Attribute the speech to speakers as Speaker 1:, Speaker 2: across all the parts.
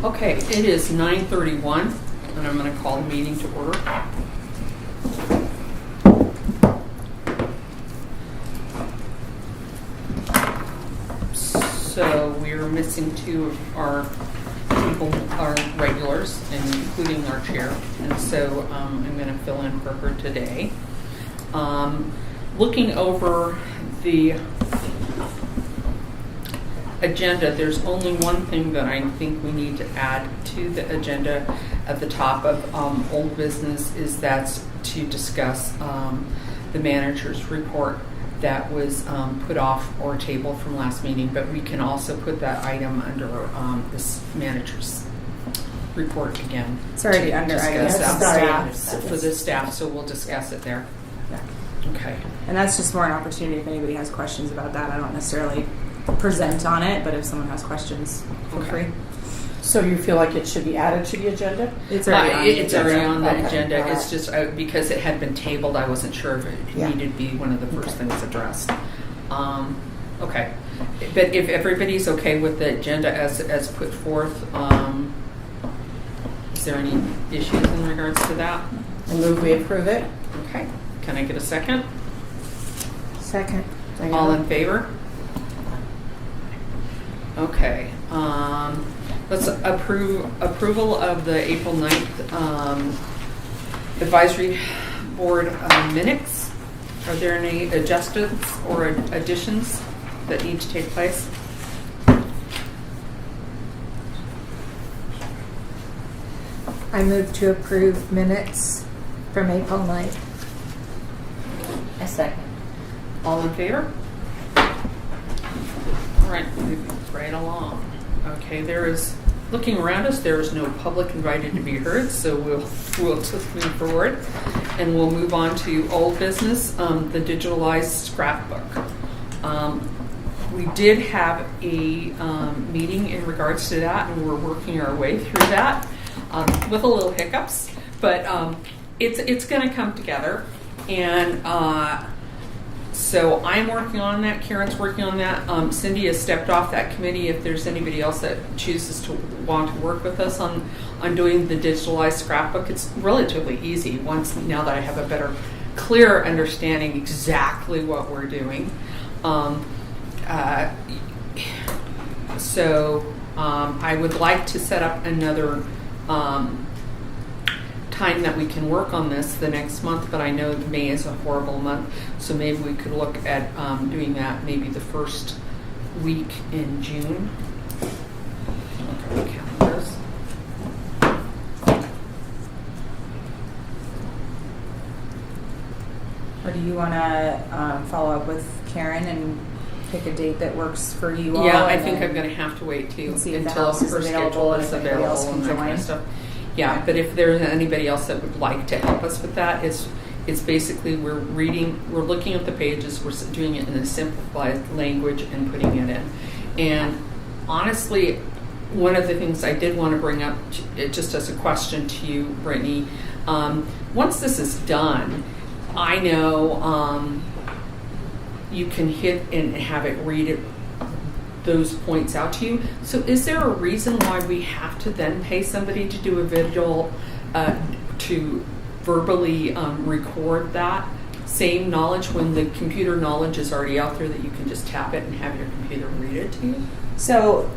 Speaker 1: Okay, it is 9:31, and I'm going to call the meeting to order. So we're missing two of our people, our regulars, including our chair, and so I'm going to fill in for her today. Looking over the agenda, there's only one thing that I think we need to add to the agenda at the top of old business, is that's to discuss the manager's report that was put off or tabled from last meeting, but we can also put that item under this manager's report again.
Speaker 2: It's already under
Speaker 1: staff for the staff, so we'll discuss it there.
Speaker 2: Yeah.
Speaker 1: Okay.
Speaker 2: And that's just more an opportunity if anybody has questions about that. I don't necessarily present on it, but if someone has questions, feel free.
Speaker 3: So you feel like it should be added to the agenda?
Speaker 2: It's already
Speaker 1: on the
Speaker 3: Okay.
Speaker 1: agenda. It's just because it had been tabled, I wasn't sure if it needed to be one of the first things addressed. Okay. But if everybody's okay with the agenda as put forth, is there any issues in regards to that?
Speaker 3: I move we approve it.
Speaker 1: Okay. Can I get a second?
Speaker 3: Second.
Speaker 1: All in favor? Okay. Let's approval of the April 9th advisory board minutes. Are there any adjustments or additions that need to take place?
Speaker 4: I move to approve minutes from April 9th.
Speaker 3: A second.
Speaker 1: All in favor? All right, moving right along. Okay, looking around us, there is no public invited to be heard, so we'll just move forward. And we'll move on to old business, the digitalized scrapbook. We did have a meeting in regards to that, and we're working our way through that with a little hiccups, but it's going to come together. And so I'm working on that. Karen's working on that. Cindy has stepped off that committee. If there's anybody else that chooses to want to work with us on doing the digitalized scrapbook, it's relatively easy now that I have a better, clear understanding exactly what we're doing. I would like to set up another time that we can work on this the next month, but I know May is a horrible month, so maybe we could look at doing that maybe the first week in June. Look at the calendars.
Speaker 2: Or do you want to follow up with Karen and pick a date that works for you all?
Speaker 1: Yeah, I think I'm going to have to wait too until her schedule is available and that kind of stuff. Yeah, but if there's anybody else that would like to help us with that, it's basically we're looking at the pages, we're doing it in a simplified language and putting it in. And honestly, one of the things I did want to bring up, just as a question to you, Brittany, once this is done, I know you can hit and have it read those points out to you. So is there a reason why we have to then pay somebody to do a video to verbally record that same knowledge when the computer knowledge is already out there that you can just tap it and have your computer read it to you?
Speaker 2: So,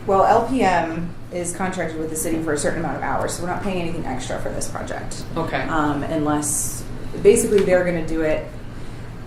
Speaker 2: LPM is contracted with the city for a certain amount of hours, so we're not paying anything extra for this project.
Speaker 1: Okay.
Speaker 2: Unless, basically, they're going to do it.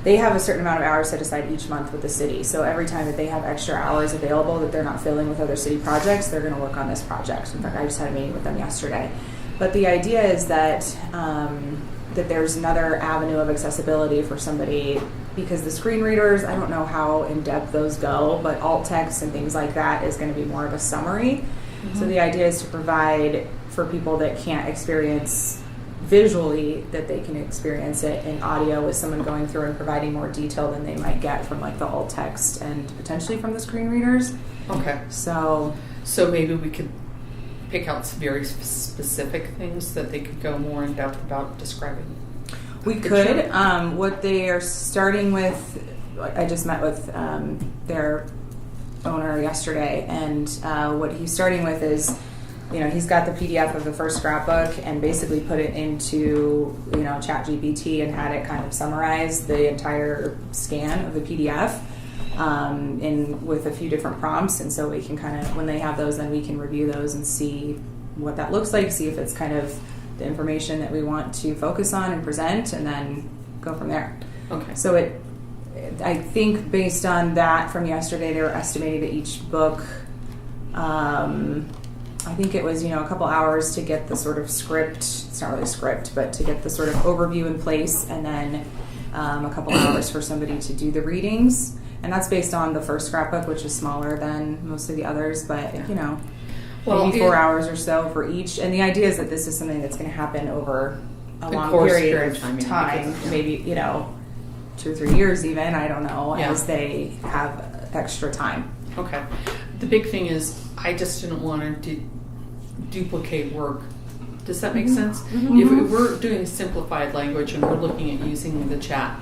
Speaker 2: They have a certain amount of hours set aside each month with the city. So every time that they have extra hours available that they're not filling with other city projects, they're going to work on this project. In fact, I just had a meeting with them yesterday. But the idea is that that there's another avenue of accessibility for somebody, because the screen readers, I don't know how in depth those go, but alt text and things like that is going to be more of a summary. Mm-hmm. So the idea is to provide for people that can't experience visually, that they can experience it in audio with someone going through and providing more detail than they might get from like the alt text and potentially from the screen readers. Okay. So
Speaker 1: maybe we could pick out some very specific things that they could go more in depth about describing.
Speaker 2: We could. What they are starting with, I just met with their owner yesterday, and what he's starting with is he's got the PDF of the first scrapbook and basically put it into, ChatGPT and had it kind of summarize the entire scan of the PDF with a few different prompts. And so we can kind of, when they have those, then we can review those and see what that looks like, see if it's kind of the information that we want to focus on and present, and then go from there.
Speaker 1: Okay.
Speaker 2: So I think based on that from yesterday, they were estimating that each book, I think it was, a couple hours to get the sort of script. It's not really a script, but to get the sort of overview in place, and then a couple hours for somebody to do the readings. And that's based on the first scrapbook, which is smaller than most of the others, but, maybe 4 hours or so for each. And the idea is that this is something that's going to happen over a long period of time, maybe, 2 or 3 years even, I don't know, as they have extra time.
Speaker 1: Okay. The big thing is, I just didn't want to duplicate work. Does that make sense?
Speaker 2: Mm-hmm.
Speaker 1: If we're doing simplified language and we're looking at using the chat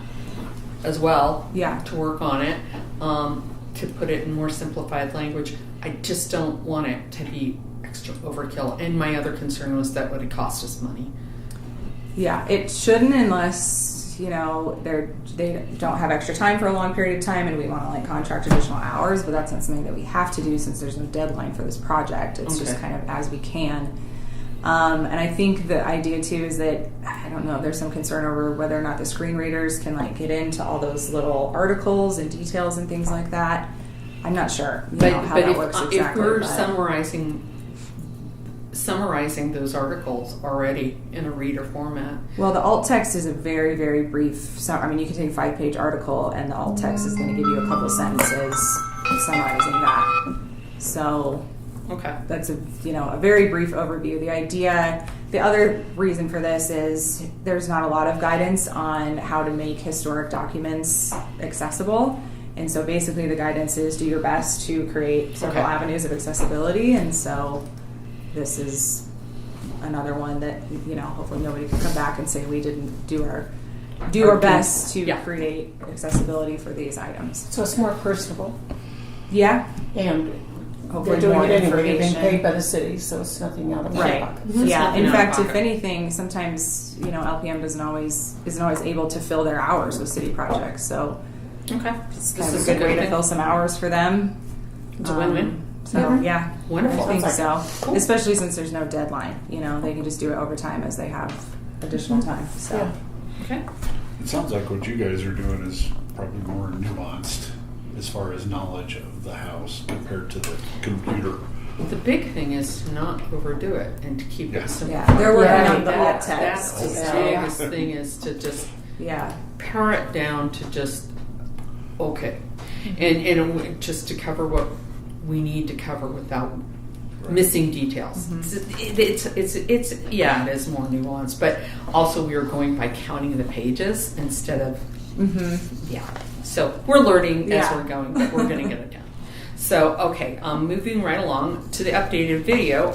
Speaker 1: as well to work on it, to put it in more simplified language, I just don't want it to be extra overkill. And my other concern was that would cost us money.
Speaker 2: Yeah, it shouldn't unless, they don't have extra time for a long period of time and we want to contract additional hours, but that's not something that we have to do since there's no deadline for this project. It's just kind of as we can. And I think the idea too is that, I don't know, there's some concern over whether or not the screen readers can get into all those little articles and details and things like that. I'm not sure how that works exactly.
Speaker 1: If we're summarizing those articles already in a reader format.
Speaker 2: Well, the alt text is a very, very brief. You can take a 5-page article, and the alt text is going to give you a couple sentences summarizing that. So, that's a very brief overview. The other reason for this is there's not a lot of guidance on how to make historic documents accessible. And so basically the guidance is do your best to create several avenues of accessibility. And so this is another one that, hopefully nobody can come back and say we didn't do our best to create accessibility for these items.
Speaker 3: So it's more personable.
Speaker 2: Yeah.
Speaker 3: And
Speaker 2: hopefully
Speaker 3: they're doing
Speaker 2: more
Speaker 3: it anyway. They're being
Speaker 2: information.
Speaker 3: paid by the city, so it's nothing out of their
Speaker 2: Right.
Speaker 3: pocket.
Speaker 2: Yeah. In fact, if anything, sometimes, LPM isn't always able to fill their hours with city projects. So it's kind of a good way to fill some hours for them.
Speaker 1: It's a win-win.
Speaker 2: So yeah,
Speaker 1: wonderful.
Speaker 2: I think so. Cool. Especially since there's no deadline. They can just do it over time as they have additional time. So
Speaker 1: okay.
Speaker 5: It sounds like what you guys are doing is probably more nuanced as far as knowledge of the house compared to the computer.
Speaker 1: The big thing is to not overdo it and to keep it simple.
Speaker 2: Yeah, they're working on the alt
Speaker 1: text.
Speaker 2: text.
Speaker 1: That's the biggest thing is to just pare it down to just and just to cover what we need to cover without missing details. It's it is more nuanced, but also we are going by counting the pages instead of So we're learning as we're going, but we're going to get it down. So moving right along to the updated video.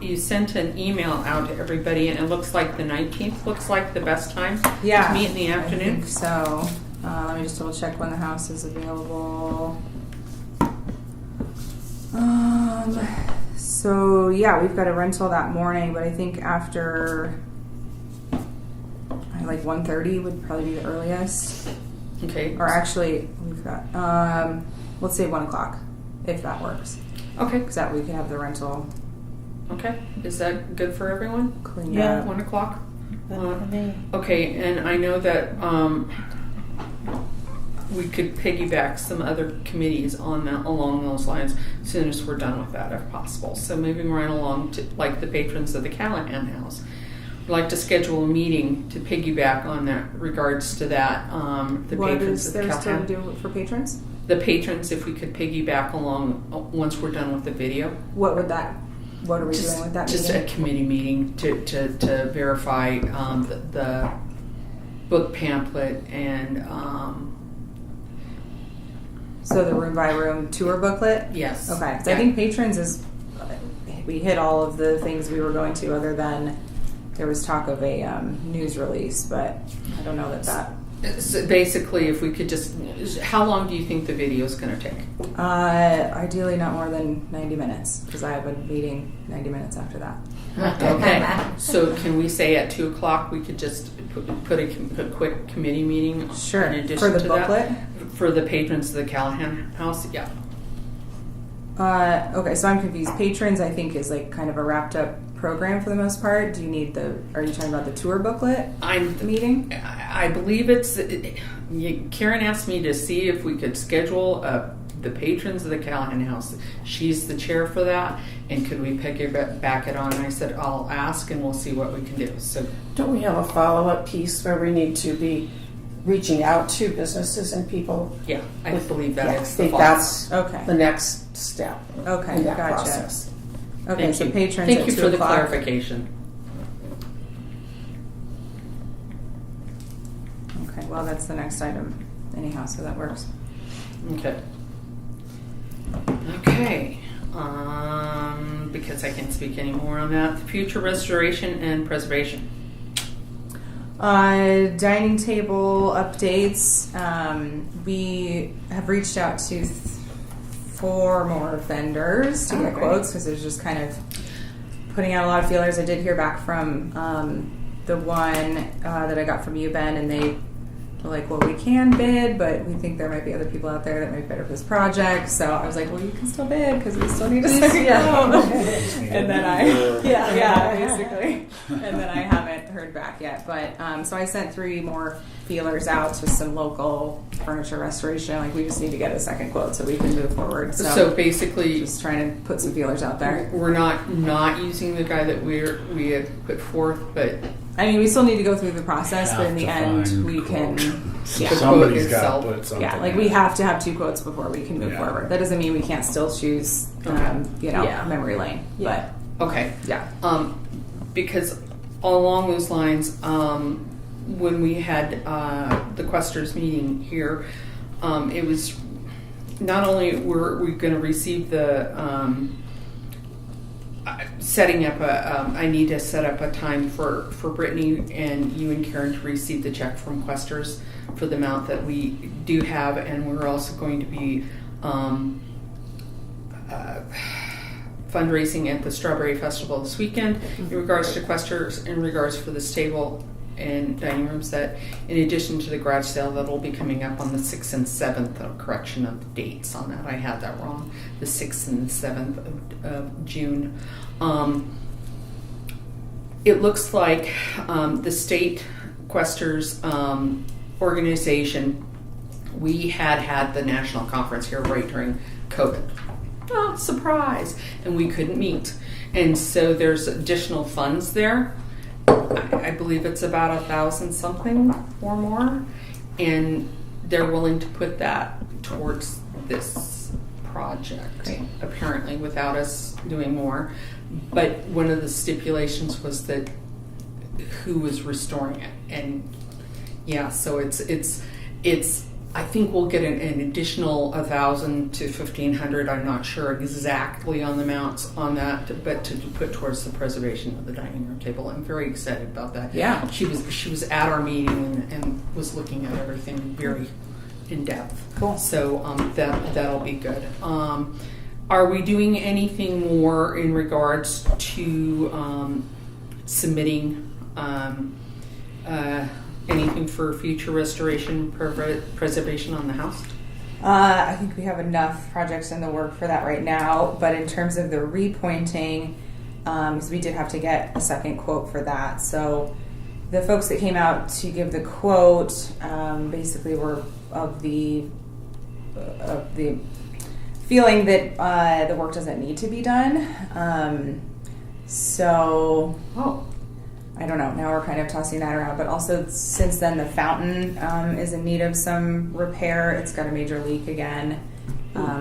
Speaker 1: You sent an email out to everybody, and it looks like the 19th looks like the best time to meet in the afternoon.
Speaker 2: I think so. Let me just double check when the house is available. So we've got a rental that morning, but I think after 1:30 would probably be the earliest.
Speaker 1: Okay.
Speaker 2: Or actually, we've got let's say 1 o'clock, if that works.
Speaker 1: Okay.
Speaker 2: Because that we can have the rental.
Speaker 1: Okay. Is that good for everyone?
Speaker 2: Clean up.
Speaker 1: 1 o'clock. Okay, and I know that we could piggyback some other committees on that along those lines as soon as we're done with that, if possible. So moving right along to the patrons of the Callahan House, I'd like to schedule a meeting to piggyback on that regards to that.
Speaker 2: What is there still to do for patrons?
Speaker 1: The patrons, if we could piggyback along once we're done with the video.
Speaker 2: What are we doing with that
Speaker 1: just
Speaker 2: meeting?
Speaker 1: A committee meeting to verify the book pamphlet and
Speaker 2: so the room by room tour booklet?
Speaker 1: Yes.
Speaker 2: Okay. So I think patrons we hit all of the things we were going to, other than there was talk of a news release, but I don't know that
Speaker 1: So basically, if we could just, how long do you think the video is going to take?
Speaker 2: Ideally not more than 90 minutes, because I have a meeting 90 minutes after that.
Speaker 1: Okay, so can we say at 2:00 we could just put a quick committee meeting
Speaker 2: Sure.
Speaker 1: in addition
Speaker 2: For the
Speaker 1: to
Speaker 2: booklet?
Speaker 1: that? For the patrons of the Callahan House? Yeah.
Speaker 2: Okay, so I'm confused. Patrons, I think, is like kind of a wrapped up program for the most part. Do you need are you talking about the tour booklet meeting?
Speaker 1: I believe Karen asked me to see if we could schedule the patrons of the Callahan House. She's the chair for that, and could we piggyback it on? And I said, I'll ask and we'll see what we can do. So
Speaker 3: Don't we have a follow-up piece where we need to be reaching out to businesses and people?
Speaker 1: yeah, I believe that
Speaker 3: Yeah, I
Speaker 1: is the
Speaker 3: think
Speaker 1: follow-up.
Speaker 3: that's
Speaker 2: Okay.
Speaker 3: the next step
Speaker 2: Okay,
Speaker 3: in that
Speaker 2: gotcha.
Speaker 3: process.
Speaker 2: Okay,
Speaker 1: Thank
Speaker 2: so
Speaker 1: you.
Speaker 2: patrons
Speaker 1: Thank
Speaker 2: at
Speaker 1: you
Speaker 2: 2
Speaker 1: for the
Speaker 2: o'clock.
Speaker 1: clarification.
Speaker 2: Okay, well, that's the next item anyhow, so that works.
Speaker 1: Okay. Okay. Because I can't speak any more on that. Future restoration and preservation.
Speaker 2: Dining table updates. We have reached out to 4 more vendors to get quotes, because there's just kind of putting out a lot of feelers. I did hear back from the one that I got from UBEN, and they were like, well, we can bid, but we think there might be other people out there that might be better for this project. So I was like, well, you can still bid because we still need a second quote. And then basically. And then I haven't heard back yet. But so I sent 3 more feelers out to some local furniture restoration. Like, we just need to get a second quote so we can move forward.
Speaker 1: So basically,
Speaker 2: just trying to put some feelers out there.
Speaker 1: we're not using the guy that we had put forth, but
Speaker 2: I mean, we still need to go through the process, but in the
Speaker 5: Have to
Speaker 2: end,
Speaker 5: find
Speaker 2: we can.
Speaker 5: quote.
Speaker 2: Yeah.
Speaker 5: Somebody's got
Speaker 1: itself.
Speaker 5: to put something.
Speaker 2: Yeah, like we have to have 2 quotes before we can move
Speaker 5: Yeah.
Speaker 2: forward. That doesn't mean we can't still choose,
Speaker 3: Yeah.
Speaker 2: memory lane.
Speaker 3: Yeah.
Speaker 1: okay.
Speaker 2: But yeah,
Speaker 1: Because along those lines, when we had the Questers meeting here, it was not only were we going to receive the setting up I need to set up a time for Brittany and you and Karen to receive the check from Questers for the amount that we do have, and we're also going to be fundraising at the Strawberry Festival this weekend in regards to Questers, in regards for this table and dining room set, in addition to the garage sale that'll be coming up on the 6th and 7th. Correction of the dates on that, I had that wrong. The 6th and 7th of June. It looks like the state Questers organization, we had the national conference here right during COVID. Oh, surprise! And we couldn't meet. And so there's additional funds there. I believe it's about 1,000 something or more. And they're willing to put that towards this project,
Speaker 2: Great. apparently,
Speaker 1: without us doing more. But one of the stipulations was that who was restoring it. And yeah, so it's I think we'll get an additional 1,000 to 1,500. I'm not sure exactly on the amounts on that, but to put towards the preservation of the dining room table. I'm very excited about that.
Speaker 2: Yeah.
Speaker 1: She was at our meeting and was looking at everything very in depth.
Speaker 2: Cool.
Speaker 1: So that'll be good. Are we doing anything more in regards to submitting anything for future restoration preservation on the house?
Speaker 2: I think we have enough projects in the work for that right now. But in terms of the repointing, because we did have to get a second quote for that. So the folks that came out to give the quote basically were of the feeling that the work doesn't need to be done. I don't know. Now we're kind of tossing that around. But also, since then, the fountain is in need of some repair. It's got a major leak again.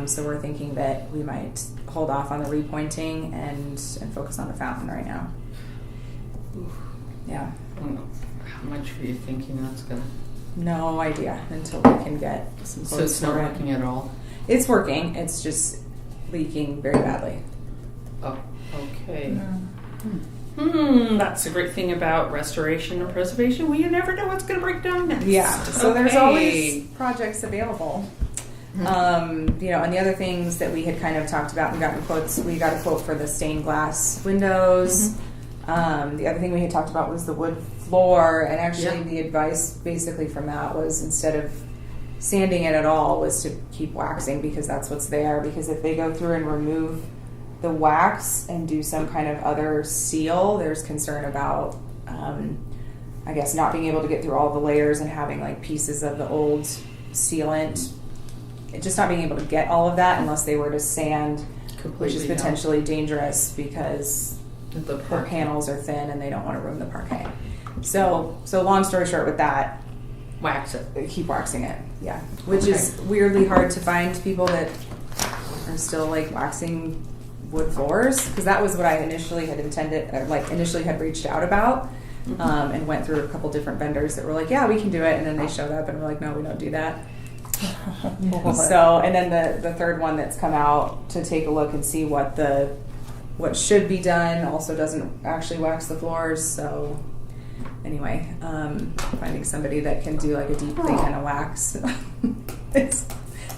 Speaker 2: So we're thinking that we might hold off on the repointing and focus on the fountain right now. Yeah.
Speaker 1: I don't know. How much are you thinking that's going to...
Speaker 2: No idea until we can get some quotes.
Speaker 1: So it's not
Speaker 2: for it.
Speaker 1: working at all?
Speaker 2: It's working. It's just leaking very badly.
Speaker 1: Oh, okay. That's the great thing about restoration and preservation. Well, you never know what's going to break down next.
Speaker 2: Yeah. So there's
Speaker 1: Okay.
Speaker 2: always projects available. And the other things that we had kind of talked about, we got a quote for the stained glass windows. The other thing we had talked about was the wood floor, and actually the advice basically from that was instead of sanding it at all was to keep waxing, because that's what's there. Because if they go through and remove the wax and do some kind of other seal, there's concern about I guess not being able to get through all the layers and having like pieces of the old sealant, just not being able to get all of that unless they were to sand, which is potentially dangerous because the panels are thin and they don't want to ruin the parquet. So long story short with that,
Speaker 1: Wax it.
Speaker 2: keep waxing it. Yeah. Which is weirdly hard to find people that are still like waxing wood floors, because that was what I initially had intended, or like initially had reached out about, and went through a couple different vendors that were like, yeah, we can do it. And then they showed up and were like, no, we don't do that. So, and then the third one that's come out to take a look and see what should be done also doesn't actually wax the floors. So anyway, finding somebody that can do like a deep clean and a wax.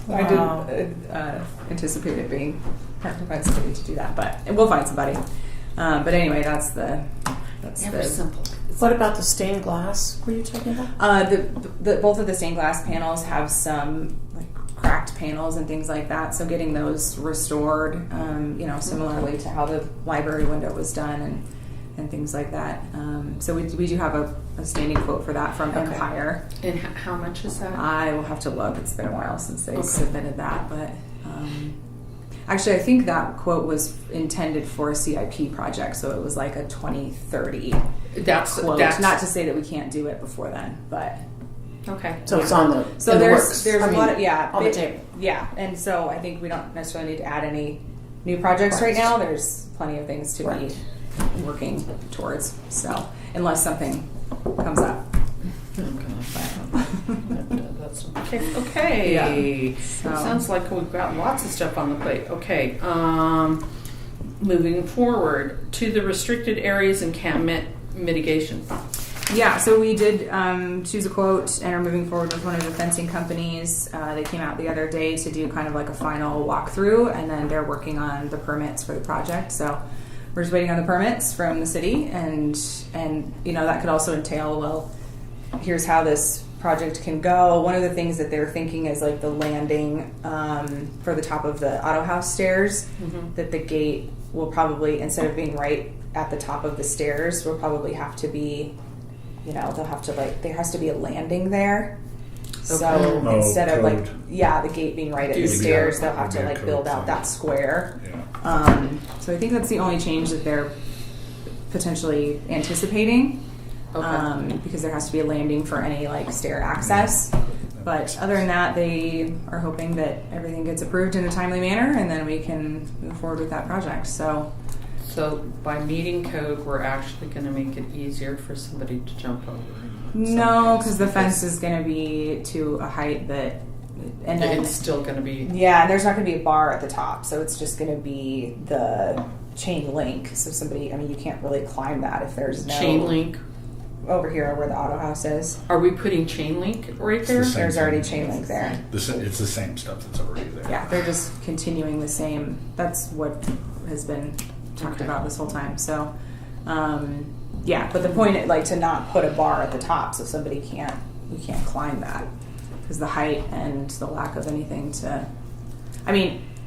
Speaker 2: I didn't anticipate it being hard to find somebody to do that, but we'll find somebody. But anyway, that's
Speaker 1: Never simple.
Speaker 3: What about the stained glass were you talking about?
Speaker 2: Both of the stained glass panels have some like cracked panels and things like that. So getting those restored, similarly to how the library window was done and things like that. So we do have a standing quote for that from Empire.
Speaker 1: And how much is that?
Speaker 2: I will have to look. It's been a while since they submitted that, but actually I think that quote was intended for a CIP project, so it was like a 2030 quote. Not to say that we can't do it before then, but
Speaker 1: okay.
Speaker 3: So it's on the
Speaker 2: so there's
Speaker 3: a
Speaker 2: lot of
Speaker 3: on the table.
Speaker 2: Yeah, and so I think we don't necessarily need to add any new projects right now. There's plenty of things to be working towards. So unless something comes up.
Speaker 1: That's okay.
Speaker 2: Yeah. So.
Speaker 1: Sounds like we've got lots of stuff on the plate. Okay. Moving forward to the restricted areas and camp mitigation.
Speaker 2: Yeah, so we did choose a quote and are moving forward with one of the fencing companies. They came out the other day to do kind of like a final walkthrough, and then they're working on the permits for the project. So we're just waiting on the permits from the city, and that could also entail, well, here's how this project can go. One of the things that they're thinking is like the landing for the top of the auto house stairs, that the gate will probably, instead of being right at the top of the stairs, will probably have to be, they'll have to there has to be a landing there. So instead of the gate being right at the stairs, they'll have to build out that square. Yeah. So I think that's the only change that they're potentially anticipating. Okay. Because there has to be a landing for any stair access. But other than that, they are hoping that everything gets approved in a timely manner, and then we can move forward with that project. So
Speaker 1: by meeting code, we're actually going to make it easier for somebody to jump over.
Speaker 2: No, because the fence is going to be to a height that, and then
Speaker 1: it's still going to be.
Speaker 2: Yeah, there's not going to be a bar at the top, so it's just going to be the chain link. So you can't really climb that if there's no
Speaker 1: chain link.
Speaker 2: Over here where the auto house is.
Speaker 1: Are we putting chain link right there?
Speaker 2: There's already chain link there.
Speaker 5: It's the same stuff that's already there.
Speaker 2: Yeah, they're just continuing the same. That's what has been talked about this whole time. So, but the point is to not put a bar at the top so we can't climb that, because the height and the lack of anything to.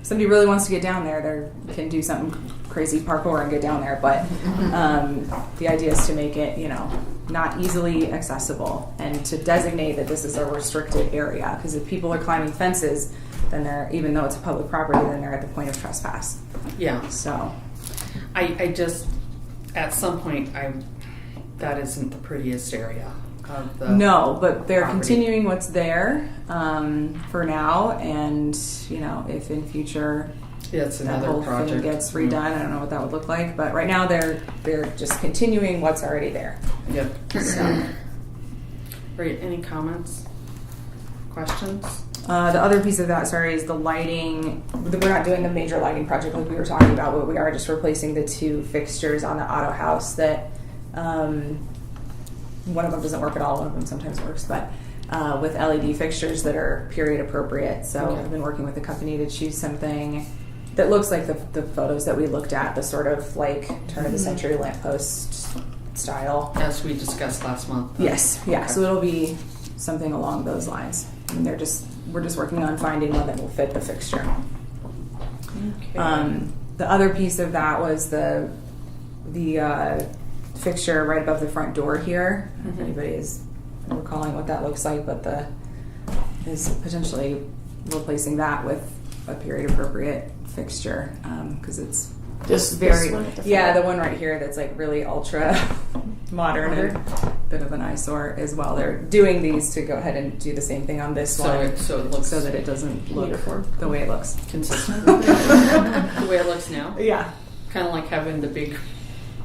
Speaker 2: Somebody really wants to get down there, they can do something crazy parkour and get down there, but the idea is to make it, not easily accessible, and to designate that this is a restricted area, because if people are climbing fences, then they're, even though it's a public property, then they're at the point of trespass.
Speaker 1: Yeah.
Speaker 2: So
Speaker 1: I just, at some point, that isn't the prettiest area.
Speaker 2: No, but they're
Speaker 1: property.
Speaker 2: continuing what's there for now, and if in future
Speaker 1: it's
Speaker 2: that
Speaker 1: another
Speaker 2: whole
Speaker 1: project
Speaker 2: thing gets redone, I don't know what that would look like. But right now they're just continuing what's already there.
Speaker 1: Yep.
Speaker 2: So.
Speaker 1: Right. Any comments? Questions?
Speaker 2: The other piece of that, is the lighting. We're not doing the major lighting project like we were talking about, but we are just replacing the two fixtures on the auto house that One of them doesn't work at all. One of them sometimes works, but with LED fixtures that are period appropriate. So
Speaker 1: Okay.
Speaker 2: I've been working with the company to choose something that looks like the photos that we looked at, the sort of like turn of the century lamppost style.
Speaker 1: As we discussed last month.
Speaker 2: Yes, yeah.
Speaker 1: Okay.
Speaker 2: So it'll be something along those lines. And we're just working on finding one that will fit the fixture.
Speaker 1: Okay.
Speaker 2: The other piece of that was the fixture right above the front door here. I don't know if anybody is recalling what that looks like, but is potentially replacing that with a period appropriate fixture because it's
Speaker 3: This
Speaker 2: very
Speaker 3: one at the
Speaker 2: yeah,
Speaker 3: front.
Speaker 2: the one right here that's like really ultra modern and a bit of an eyesore as well. They're doing these to go ahead and do the same thing on this one,
Speaker 1: So it looks
Speaker 2: so that it doesn't look
Speaker 3: Uniform.
Speaker 2: the way it looks.
Speaker 1: consistent. The way it looks now.
Speaker 2: Yeah,
Speaker 1: Kind of like having the big.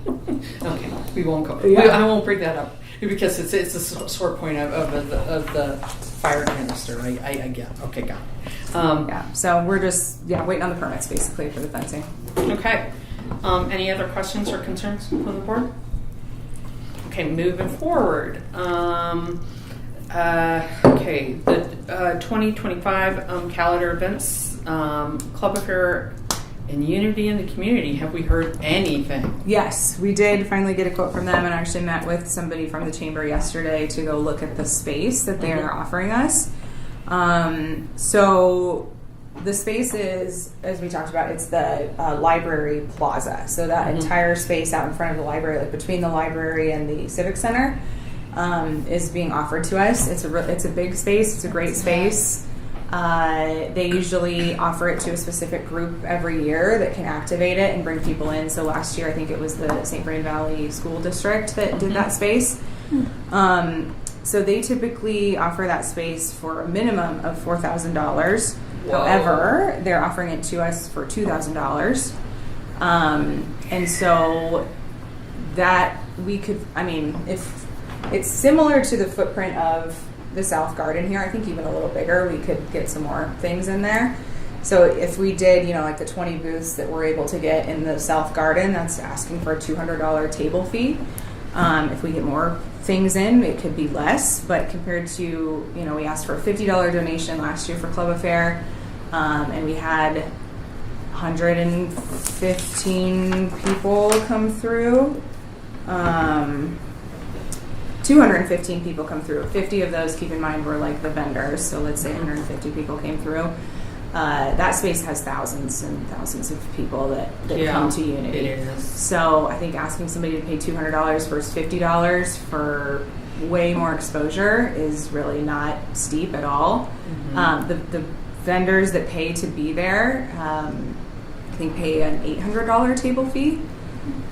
Speaker 1: Okay, we won't go.
Speaker 2: Yeah.
Speaker 1: I won't bring that up because it's a sore point of the fire canister. I get. Okay, got it.
Speaker 2: yeah. So we're just waiting on the permits basically for the fencing.
Speaker 1: Okay. Any other questions or concerns from the board? Okay, moving forward. Okay, the 2025 calendar events, club affair, and unity in the community. Have we heard anything?
Speaker 2: Yes, we did finally get a quote from them, and actually met with somebody from the chamber yesterday to go look at the space that they are offering us. So the space is, as we talked about, it's the library plaza. So that entire space out in front of the library, like between the library and the civic center, is being offered to us. It's a big space. It's a great space. They usually offer it to a specific group every year that can activate it and bring people in. So last year, I think it was the St. Vrain Valley School District that did that space. So they typically offer that space for a minimum of $4,000.
Speaker 1: Whoa.
Speaker 2: However, they're offering it to us for $2,000. And so that we could, I mean, if it's similar to the footprint of the South Garden here, I think even a little bigger, we could get some more things in there. So if we did, like the 20 booths that we're able to get in the South Garden, that's asking for a $200 table fee. If we get more things in, it could be less, but compared to, we asked for a $50 donation last year for Club Affair, and we had 115 people come through. 215 people come through. 50 of those, keep in mind, were like the vendors. So let's say 150 people came through. That space has thousands and thousands of people that come to Unity.
Speaker 1: It is.
Speaker 2: So I think asking somebody to pay $200 versus $50 for way more exposure is really not steep at all. The vendors that pay to be there, I think, pay an $800 table fee.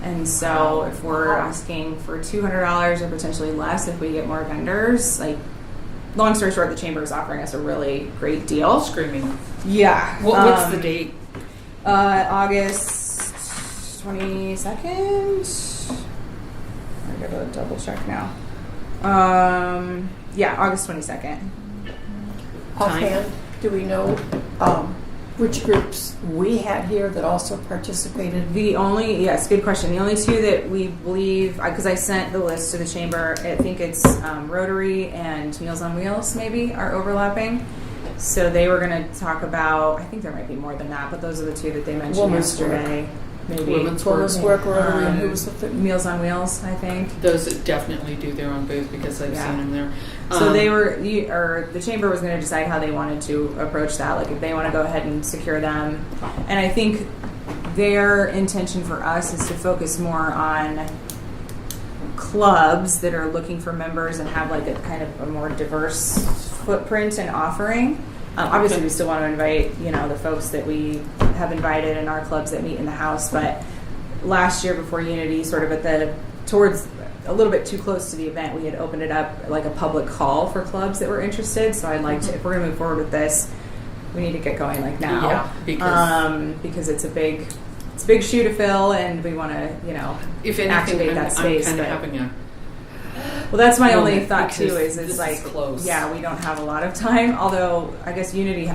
Speaker 2: And so if we're asking for $200 or potentially less if we get more vendors, like, long story short, the chamber is offering us a really great deal.
Speaker 1: Screaming.
Speaker 2: Yeah.
Speaker 1: What's the date?
Speaker 2: August 22nd. I gotta double check now. August 22nd.
Speaker 3: Offhand, do we know which groups we had here that also participated?
Speaker 2: Yes, good question. The only two that we believe, because I sent the list to the chamber, I think it's Rotary and Meals on Wheels maybe are overlapping. So they were going to talk about, I think there might be more than that, but those are the two that they mentioned
Speaker 3: Women's
Speaker 2: yesterday. Maybe
Speaker 1: Women's
Speaker 3: Work, Rotary, and who was the third?
Speaker 2: Meals on Wheels, I think.
Speaker 1: Those that definitely do their own booth because I've seen them there.
Speaker 2: So they were, the chamber was going to decide how they wanted to approach that, like if they want to go ahead and secure them. And I think their intention for us is to focus more on clubs that are looking for members and have like a kind of a more diverse footprint and offering. Obviously, we still want to invite, the folks that we have invited in our clubs that meet in the house. But last year, before Unity, sort of towards a little bit too close to the event, we had opened it up like a public call for clubs that were interested. So I'd like to, if we're going to move forward with this, we need to get going like now, because it's a big shoe to fill, and we want to,
Speaker 1: if anything,
Speaker 2: activate that space.
Speaker 1: I'm kind of having
Speaker 2: well, that's my only
Speaker 1: moment
Speaker 2: thought too.
Speaker 1: because
Speaker 2: Is
Speaker 1: this
Speaker 2: like,
Speaker 1: is close.
Speaker 2: yeah, we don't have a lot of time. Although I guess Unity,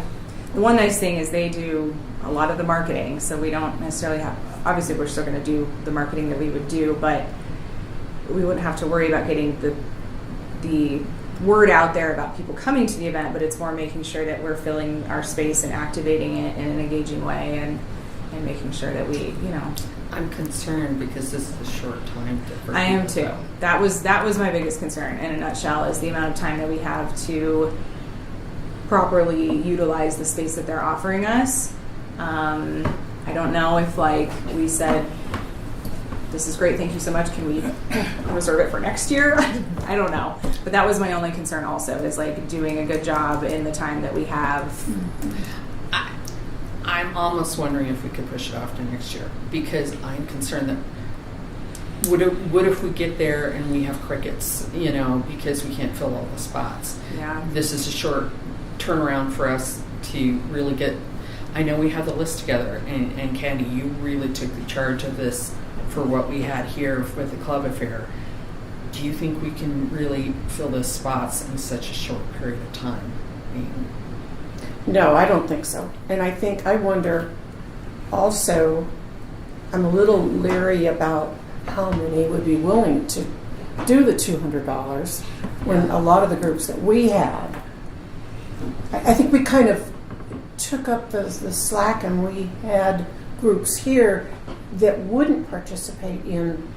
Speaker 2: the one nice thing is they do a lot of the marketing, so we don't necessarily have. Obviously, we're still going to do the marketing that we would do, but we wouldn't have to worry about getting the word out there about people coming to the event, but it's more making sure that we're filling our space and activating it in an engaging way and making sure that we,
Speaker 1: I'm concerned because this is a short time.
Speaker 2: I am too. That was my biggest concern in a nutshell, is the amount of time that we have to properly utilize the space that they're offering us. I don't know if we said, this is great, thank you so much, can we reserve it for next year? I don't know. But that was my only concern also, is doing a good job in the time that we have.
Speaker 1: I'm almost wondering if we could push it off to next year, because I'm concerned that what if we get there and we have crickets, because we can't fill all the spots.
Speaker 2: Yeah.
Speaker 1: This is a short turnaround for us to really get. I know we had the list together, and Candy, you really took the charge of this for what we had here with the club affair. Do you think we can really fill those spots in such a short period of time?
Speaker 3: No, I don't think so. And I wonder also, I'm a little leery about how many would be willing to do the $200 when a lot of the groups that we had, I think we kind of took up the slack, and we had groups here that wouldn't participate in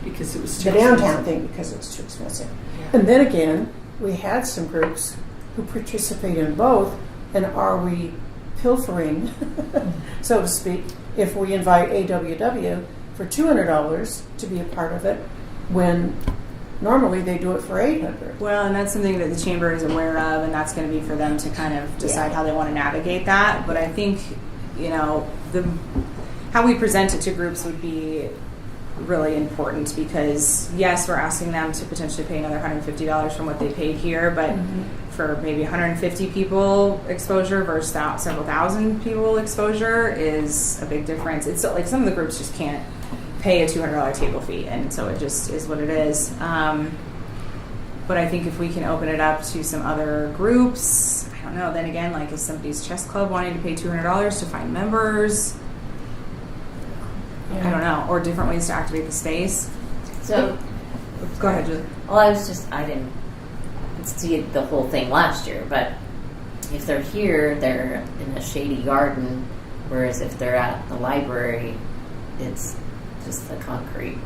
Speaker 1: because it was
Speaker 3: the downtown thing because it was too expensive.
Speaker 1: Yeah.
Speaker 3: And then again, we had some groups who participate in both. And are we pilfering, so to speak, if we invite AWW for $200 to be a part of it, when normally they do it for $800?
Speaker 2: Well, and that's something that the chamber is aware of, and that's going to be for them to kind of decide how they want to navigate that. But I think, how we present it to groups would be really important, because yes, we're asking them to potentially pay another $150 from what they paid here, but for maybe 150 people exposure versus several thousand people exposure is a big difference. It's some of the groups just can't pay a $200 table fee, and so it just is what it is. But I think if we can open it up to some other groups, I don't know, then again, is somebody's chess club wanting to pay $200 to find members? I don't know, or different ways to activate the space.
Speaker 6: So,
Speaker 2: go ahead, Julie.
Speaker 6: Well, I didn't see the whole thing last year, but if they're here, they're in a shady garden, whereas if they're at the library, it's just the concrete,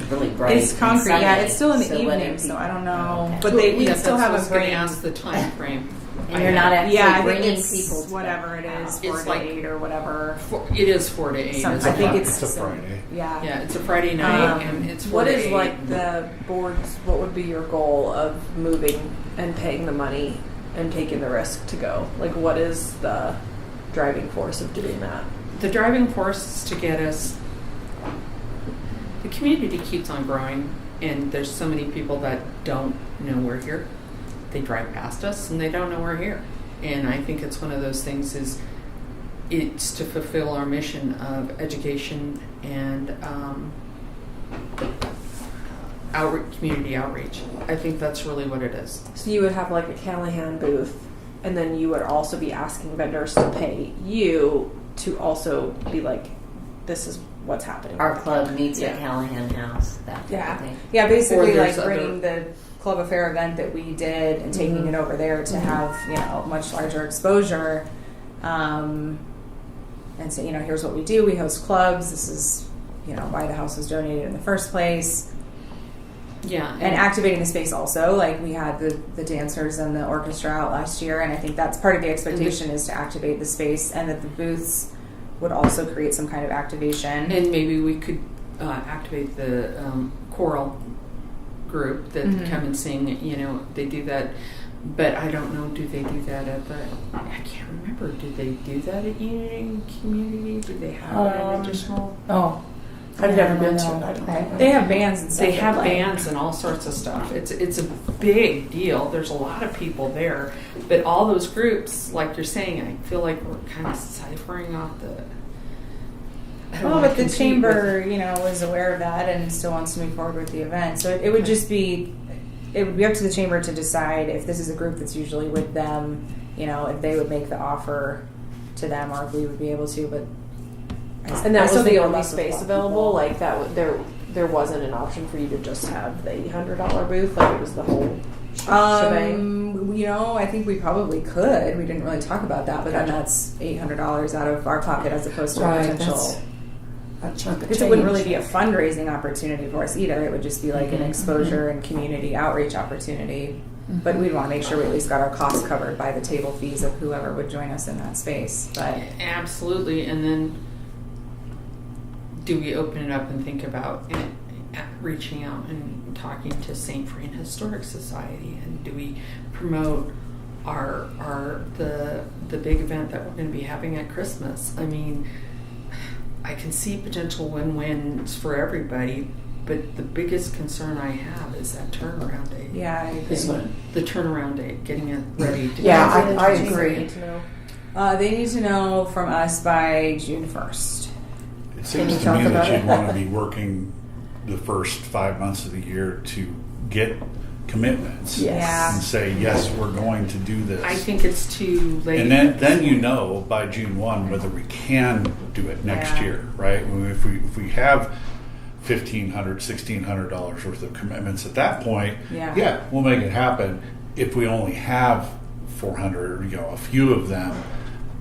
Speaker 6: really bright.
Speaker 2: It's concrete,
Speaker 6: sunny.
Speaker 2: yeah. It's still in the
Speaker 6: So
Speaker 2: evening, so I don't know.
Speaker 6: Okay.
Speaker 2: But we still have a
Speaker 1: going to
Speaker 2: frame.
Speaker 1: ask the time frame.
Speaker 6: And you're not actually
Speaker 2: I think
Speaker 6: bringing
Speaker 2: it's
Speaker 6: people to
Speaker 2: whatever it is,
Speaker 1: It's
Speaker 2: 4 to 8 or whatever.
Speaker 1: It is 4 to 8.
Speaker 2: Some-
Speaker 1: It's
Speaker 2: I
Speaker 1: a
Speaker 2: think
Speaker 1: Fri-
Speaker 2: it's
Speaker 5: a Friday.
Speaker 2: Yeah.
Speaker 1: Yeah, it's a Friday night, and it's 4
Speaker 7: What
Speaker 1: to
Speaker 7: is
Speaker 1: 8.
Speaker 7: the board's, what would be your goal of moving and paying the money and taking the risk to go? What is the driving force of doing that?
Speaker 1: The driving force is to get us. The community keeps on growing, and there's so many people that don't know we're here. They drive past us and they don't know we're here. And I think it's one of those things it's to fulfill our mission of education and community outreach. I think that's really what it is.
Speaker 7: So you would have a Callahan booth, and then you would also be asking vendors to pay you to also be this is what's happening.
Speaker 6: Our club meets at
Speaker 7: Yeah.
Speaker 6: Callahan House, that type of thing.
Speaker 2: Yeah, basically
Speaker 1: Or there's
Speaker 2: bringing the club affair event that we did and taking it over there to have much larger exposure, and say here's what we do. We host clubs. This is why the house was donated in the first place.
Speaker 1: Yeah.
Speaker 2: And activating the space also. We had the dancers and the orchestra out last year, and I think that's part of the expectation is to activate the space, and that the booths would also create some kind of activation.
Speaker 1: And maybe we could activate the choral group that come and sing. They do that, but I don't know. Do they do that at the? I can't remember. Do they do that at Unity Community? Do they have an additional?
Speaker 3: Oh, I've never been to it. I don't know.
Speaker 2: They have bands and stuff.
Speaker 1: They have
Speaker 2: that play.
Speaker 1: bands and all sorts of stuff. It's a big deal. There's a lot of people there, but all those groups, like you're saying, I feel like we're kind of ciphering off the.
Speaker 2: Well, but the chamber, is aware of that and still wants to move forward with the event. So it would just be, it would be up to the chamber to decide if this is a group that's usually with them, if they would make the offer to them, or if we would be able to. But
Speaker 7: And that was the only
Speaker 2: less
Speaker 7: space
Speaker 2: with
Speaker 7: available.
Speaker 2: people.
Speaker 7: That there wasn't an option for you to just have the $800 booth, like it was the whole shebang?
Speaker 2: I think we probably could. We didn't really talk about that, but then
Speaker 7: Gotcha.
Speaker 2: that's $800 out of our pocket as opposed to a
Speaker 3: Right,
Speaker 2: potential.
Speaker 3: that's a chunk of
Speaker 2: Because
Speaker 3: change.
Speaker 2: it wouldn't really be a fundraising opportunity for us either. It would just be like an exposure and community outreach opportunity. But we'd want to make sure we at least got our costs covered by the table fees of whoever would join us in that space. But
Speaker 1: Absolutely. And then do we open it up and think about reaching out and talking to St. Friend Historic Society? And do we promote the big event that we're going to be having at Christmas? I mean, I can see potential win-wins for everybody, but the biggest concern I have is that turnaround date.
Speaker 2: yeah, I
Speaker 3: Is
Speaker 2: agree.
Speaker 3: what?
Speaker 1: The turnaround date, getting it ready to
Speaker 3: Yeah,
Speaker 1: go.
Speaker 3: I
Speaker 7: They
Speaker 3: agree.
Speaker 7: need to know.
Speaker 2: They need to know from us by June 1st.
Speaker 5: It
Speaker 3: Can
Speaker 5: seems
Speaker 3: you
Speaker 5: to
Speaker 3: talk
Speaker 5: me that
Speaker 3: about
Speaker 5: you'd
Speaker 3: it?
Speaker 5: want to be working the first 5 months of the year to get commitments.
Speaker 3: Yes.
Speaker 5: And say, yes, we're going to do this.
Speaker 1: I think it's too late.
Speaker 5: And then you know by June 1 whether we can do it next
Speaker 2: Yeah.
Speaker 5: year, right? If we have $1,500, $1,600 worth of commitments at that point,
Speaker 2: Yeah.
Speaker 5: we'll make it happen. If we only have 400, a few of them,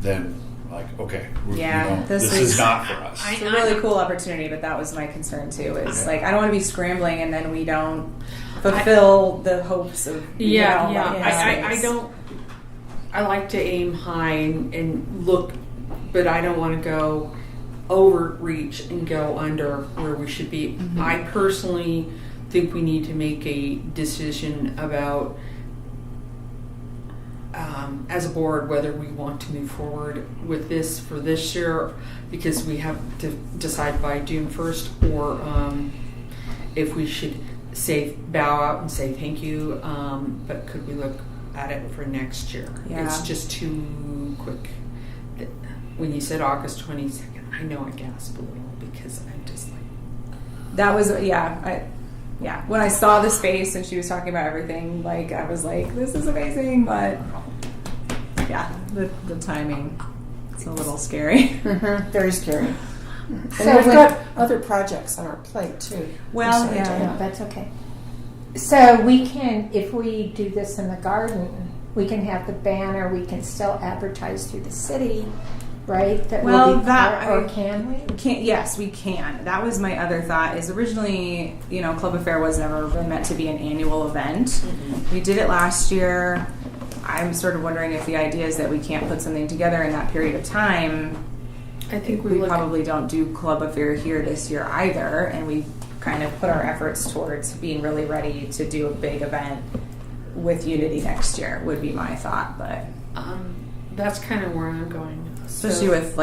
Speaker 5: then like, okay,
Speaker 2: Yeah,
Speaker 5: this is not for us.
Speaker 2: It's a really cool opportunity, but that was my concern too. Is like I don't want to be scrambling and then we don't fulfill the hopes of
Speaker 1: I don't. I like to aim high and look, but I don't want to go overreach and go under where we should be. I personally think we need to make a decision about, as a board, whether we want to move forward with this for this year, because we have to decide by June 1st, or if we should bow out and say thank you, but could we look at it for next year?
Speaker 2: Yeah.
Speaker 1: It's just too quick. When you said August 22nd, I know I gasped a little because I'm just like,
Speaker 2: that was when I saw the space and she was talking about everything, like I was like, this is amazing, but yeah, the timing, it's a little scary.
Speaker 3: Very scary. And
Speaker 4: So
Speaker 3: we've
Speaker 4: when-
Speaker 3: got other projects on our plate too.
Speaker 2: Well,
Speaker 3: I'm sorry,
Speaker 2: yeah.
Speaker 3: Diana.
Speaker 4: No, that's okay. So we can, if we do this in the garden, we can have the banner, we can still advertise through the city, right? That
Speaker 2: Well,
Speaker 4: will be
Speaker 2: that
Speaker 4: part, or
Speaker 2: I-
Speaker 4: can we?
Speaker 2: Yes, we can. That was my other thought. Is originally, Club Affair was never really meant to be an annual event. We did it last year. I'm sort of wondering if the idea is that we can't put something together in that period of time.
Speaker 1: I think
Speaker 2: We probably don't do Club Affair here this year either, and we kind of put our efforts towards being really ready to do a big event with Unity next year. Would be my thought, but.
Speaker 1: that's kind of where I'm going.
Speaker 2: Especially with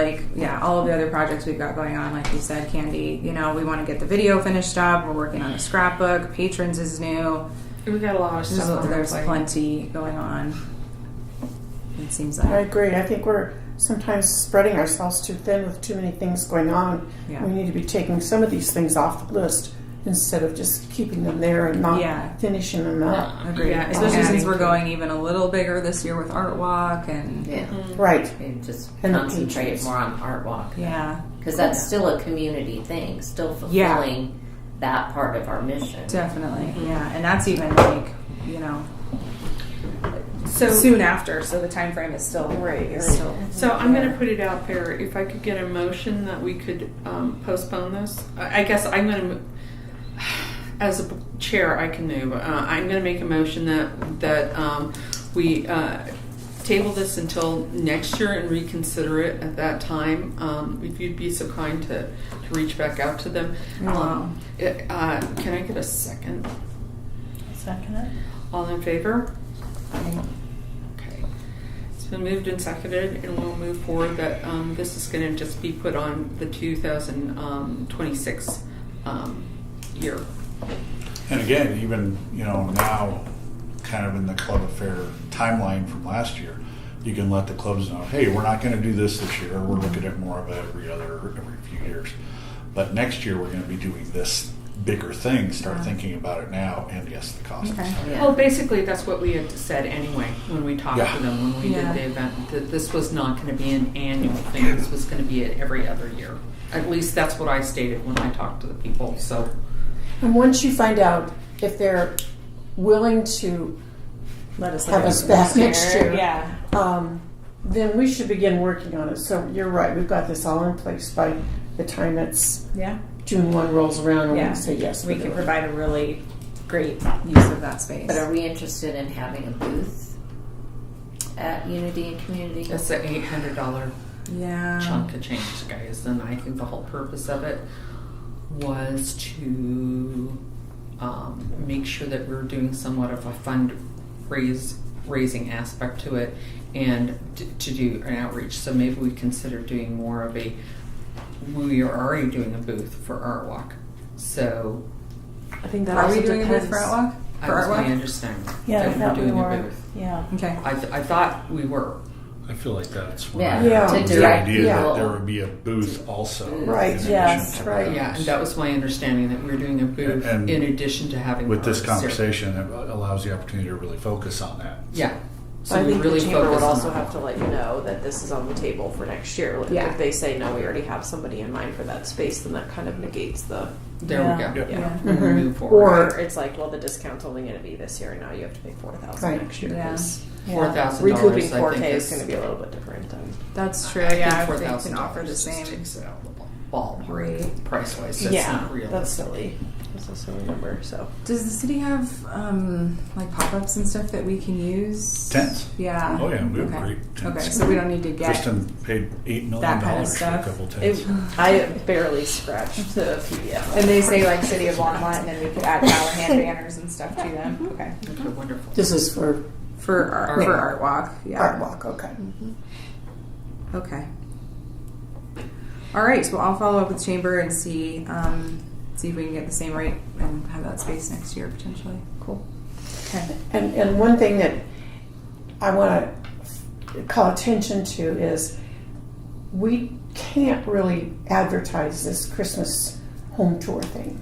Speaker 2: all of the other projects we've got going on, like you said, Candy. We want to get the video finished up. We're working on the scrapbook. Patrons is new.
Speaker 1: we got a lot of stuff. on our
Speaker 2: There's
Speaker 1: plate.
Speaker 2: plenty going on. It seems
Speaker 3: I
Speaker 2: like
Speaker 3: agree. I think we're sometimes spreading ourselves too thin with too many things going on.
Speaker 2: Yeah.
Speaker 3: We need to be taking some of these things off the list instead of just keeping them there and not
Speaker 2: Yeah.
Speaker 3: finishing them up.
Speaker 2: agreed.
Speaker 1: Yeah,
Speaker 2: Especially
Speaker 1: and
Speaker 2: since we're
Speaker 1: adding
Speaker 2: going even a little bigger this year with Art Walk and
Speaker 6: Yeah.
Speaker 3: Right.
Speaker 6: And just
Speaker 3: And the
Speaker 6: concentrate
Speaker 3: patrons.
Speaker 6: more on Art Walk.
Speaker 2: yeah,
Speaker 6: Because that's still a community thing, still fulfilling that part of our mission.
Speaker 2: definitely. Yeah, and that's even like
Speaker 1: So
Speaker 2: soon after. So the time frame is still
Speaker 3: Right.
Speaker 1: So I'm going to put it out there. If I could get a motion that we could postpone this, I guess I'm going to, as a chair, I can move. I'm going to make a motion that we table this until next year and reconsider it at that time. If you'd be so kind to reach back out to them.
Speaker 2: Wow.
Speaker 1: Can I get a second?
Speaker 4: Second it.
Speaker 1: All in favor? Okay. It's been moved and seconded, and we'll move forward that this is going to just be put on the 2026 year.
Speaker 5: And again, even now, kind of in the Club Affair timeline from last year, you can let the clubs know, hey, we're not going to do this year. We're looking at more of it every few years. But next year we're going to be doing this bigger thing. Start thinking about it now, and yes, the cost.
Speaker 2: Okay.
Speaker 5: is higher.
Speaker 6: Yeah.
Speaker 1: Well, basically, that's what we had said anyway when we talked
Speaker 5: Yeah.
Speaker 1: to them when we
Speaker 2: Yeah.
Speaker 1: did the event. That this was not going to be an annual thing. This was going to be every other year. At least that's what I stated when I talked to the people. So
Speaker 3: And once you find out if they're willing to
Speaker 2: Let us
Speaker 3: have us back next year,
Speaker 2: Yeah.
Speaker 3: then we should begin working on it. So you're right, we've got this all in place by the time it's
Speaker 2: Yeah.
Speaker 3: June 1 rolls around and
Speaker 2: Yeah.
Speaker 3: we say yes.
Speaker 2: We
Speaker 3: we're
Speaker 2: can
Speaker 3: doing it.
Speaker 2: provide a really great use of that space.
Speaker 6: But are we interested in having a booth at Unity and Community?
Speaker 1: That's an $800
Speaker 2: Yeah.
Speaker 1: chunk of change, guys. And I think the whole purpose of it was to make sure that we're doing somewhat of a fundraising aspect to it, and to do an outreach. So maybe we consider doing more of a. We are already doing a booth for Art Walk, so
Speaker 7: I think that
Speaker 2: Are
Speaker 7: also
Speaker 2: we doing a booth
Speaker 7: depends.
Speaker 2: for Art Walk?
Speaker 1: that
Speaker 2: For
Speaker 1: was
Speaker 2: Art
Speaker 1: my
Speaker 2: Walk?
Speaker 1: understanding.
Speaker 3: Yeah, I
Speaker 1: that
Speaker 3: thought
Speaker 1: we're
Speaker 3: we
Speaker 1: doing
Speaker 3: were.
Speaker 1: a booth.
Speaker 3: Yeah.
Speaker 2: Okay.
Speaker 1: I thought we were.
Speaker 5: I feel like that's what
Speaker 6: Yeah,
Speaker 3: Yeah.
Speaker 6: to
Speaker 3: the
Speaker 5: the
Speaker 6: direct
Speaker 5: idea
Speaker 6: people.
Speaker 5: that there would be a booth also.
Speaker 3: Right,
Speaker 5: in
Speaker 3: yes,
Speaker 5: addition to
Speaker 3: right.
Speaker 5: that.
Speaker 1: Yeah, and that was my understanding, that we were doing a booth
Speaker 5: And
Speaker 1: in addition to having
Speaker 5: With this
Speaker 1: artists there.
Speaker 5: conversation, it allows the opportunity to really focus on that.
Speaker 1: Yeah. So
Speaker 7: I
Speaker 1: we
Speaker 7: think
Speaker 1: really
Speaker 7: the chamber
Speaker 1: focus
Speaker 7: would also
Speaker 1: on
Speaker 7: have to let you know that this is on the table for next year. Like,
Speaker 2: Yeah.
Speaker 7: If they say no, we already have somebody in mind for that space, then that kind of negates the.
Speaker 1: There we go.
Speaker 5: Yep.
Speaker 7: Yeah.
Speaker 1: And we
Speaker 3: Mhm.
Speaker 1: move forward.
Speaker 7: Or it's like, well, the discount's only going to be this year, and now you have to pay $4,000
Speaker 3: Right.
Speaker 7: next year.
Speaker 2: Yeah.
Speaker 7: 'Cause
Speaker 1: $4,000.
Speaker 7: recouping
Speaker 1: I
Speaker 7: 4K
Speaker 1: think
Speaker 7: is going to be a little bit different. Than,
Speaker 2: That's true.
Speaker 1: I think
Speaker 2: Yeah. If they
Speaker 1: $4,000
Speaker 2: can offer the
Speaker 1: just
Speaker 2: same
Speaker 1: takes it out of the ballpark
Speaker 2: rate.
Speaker 1: price wise. That's
Speaker 7: yeah,
Speaker 1: not real.
Speaker 7: that's silly. That's a silly number. So
Speaker 2: Does the city have like pop-ups and stuff that we can use?
Speaker 5: Tents?
Speaker 2: Yeah.
Speaker 5: Oh yeah, we have
Speaker 2: Okay.
Speaker 5: great tents.
Speaker 2: Okay, so we don't need to get.
Speaker 5: Kristen paid $8 million
Speaker 2: that kind of
Speaker 5: for a
Speaker 2: stuff.
Speaker 5: couple tents.
Speaker 7: I barely scratched the PDF.
Speaker 2: And they say like City of Longmont, and then we could add Callahan banners and stuff to them. Okay.
Speaker 1: Okay, wonderful.
Speaker 3: This is for
Speaker 2: For
Speaker 1: Art
Speaker 2: Art
Speaker 1: Walk.
Speaker 2: Walk. Yeah.
Speaker 3: Art Walk, okay.
Speaker 2: Okay. All right. So I'll follow up with Chamber and see if we can get the same rate and have that space next year potentially. Cool. Okay.
Speaker 3: And one thing that I want to call attention to is we can't really advertise this Christmas home tour thing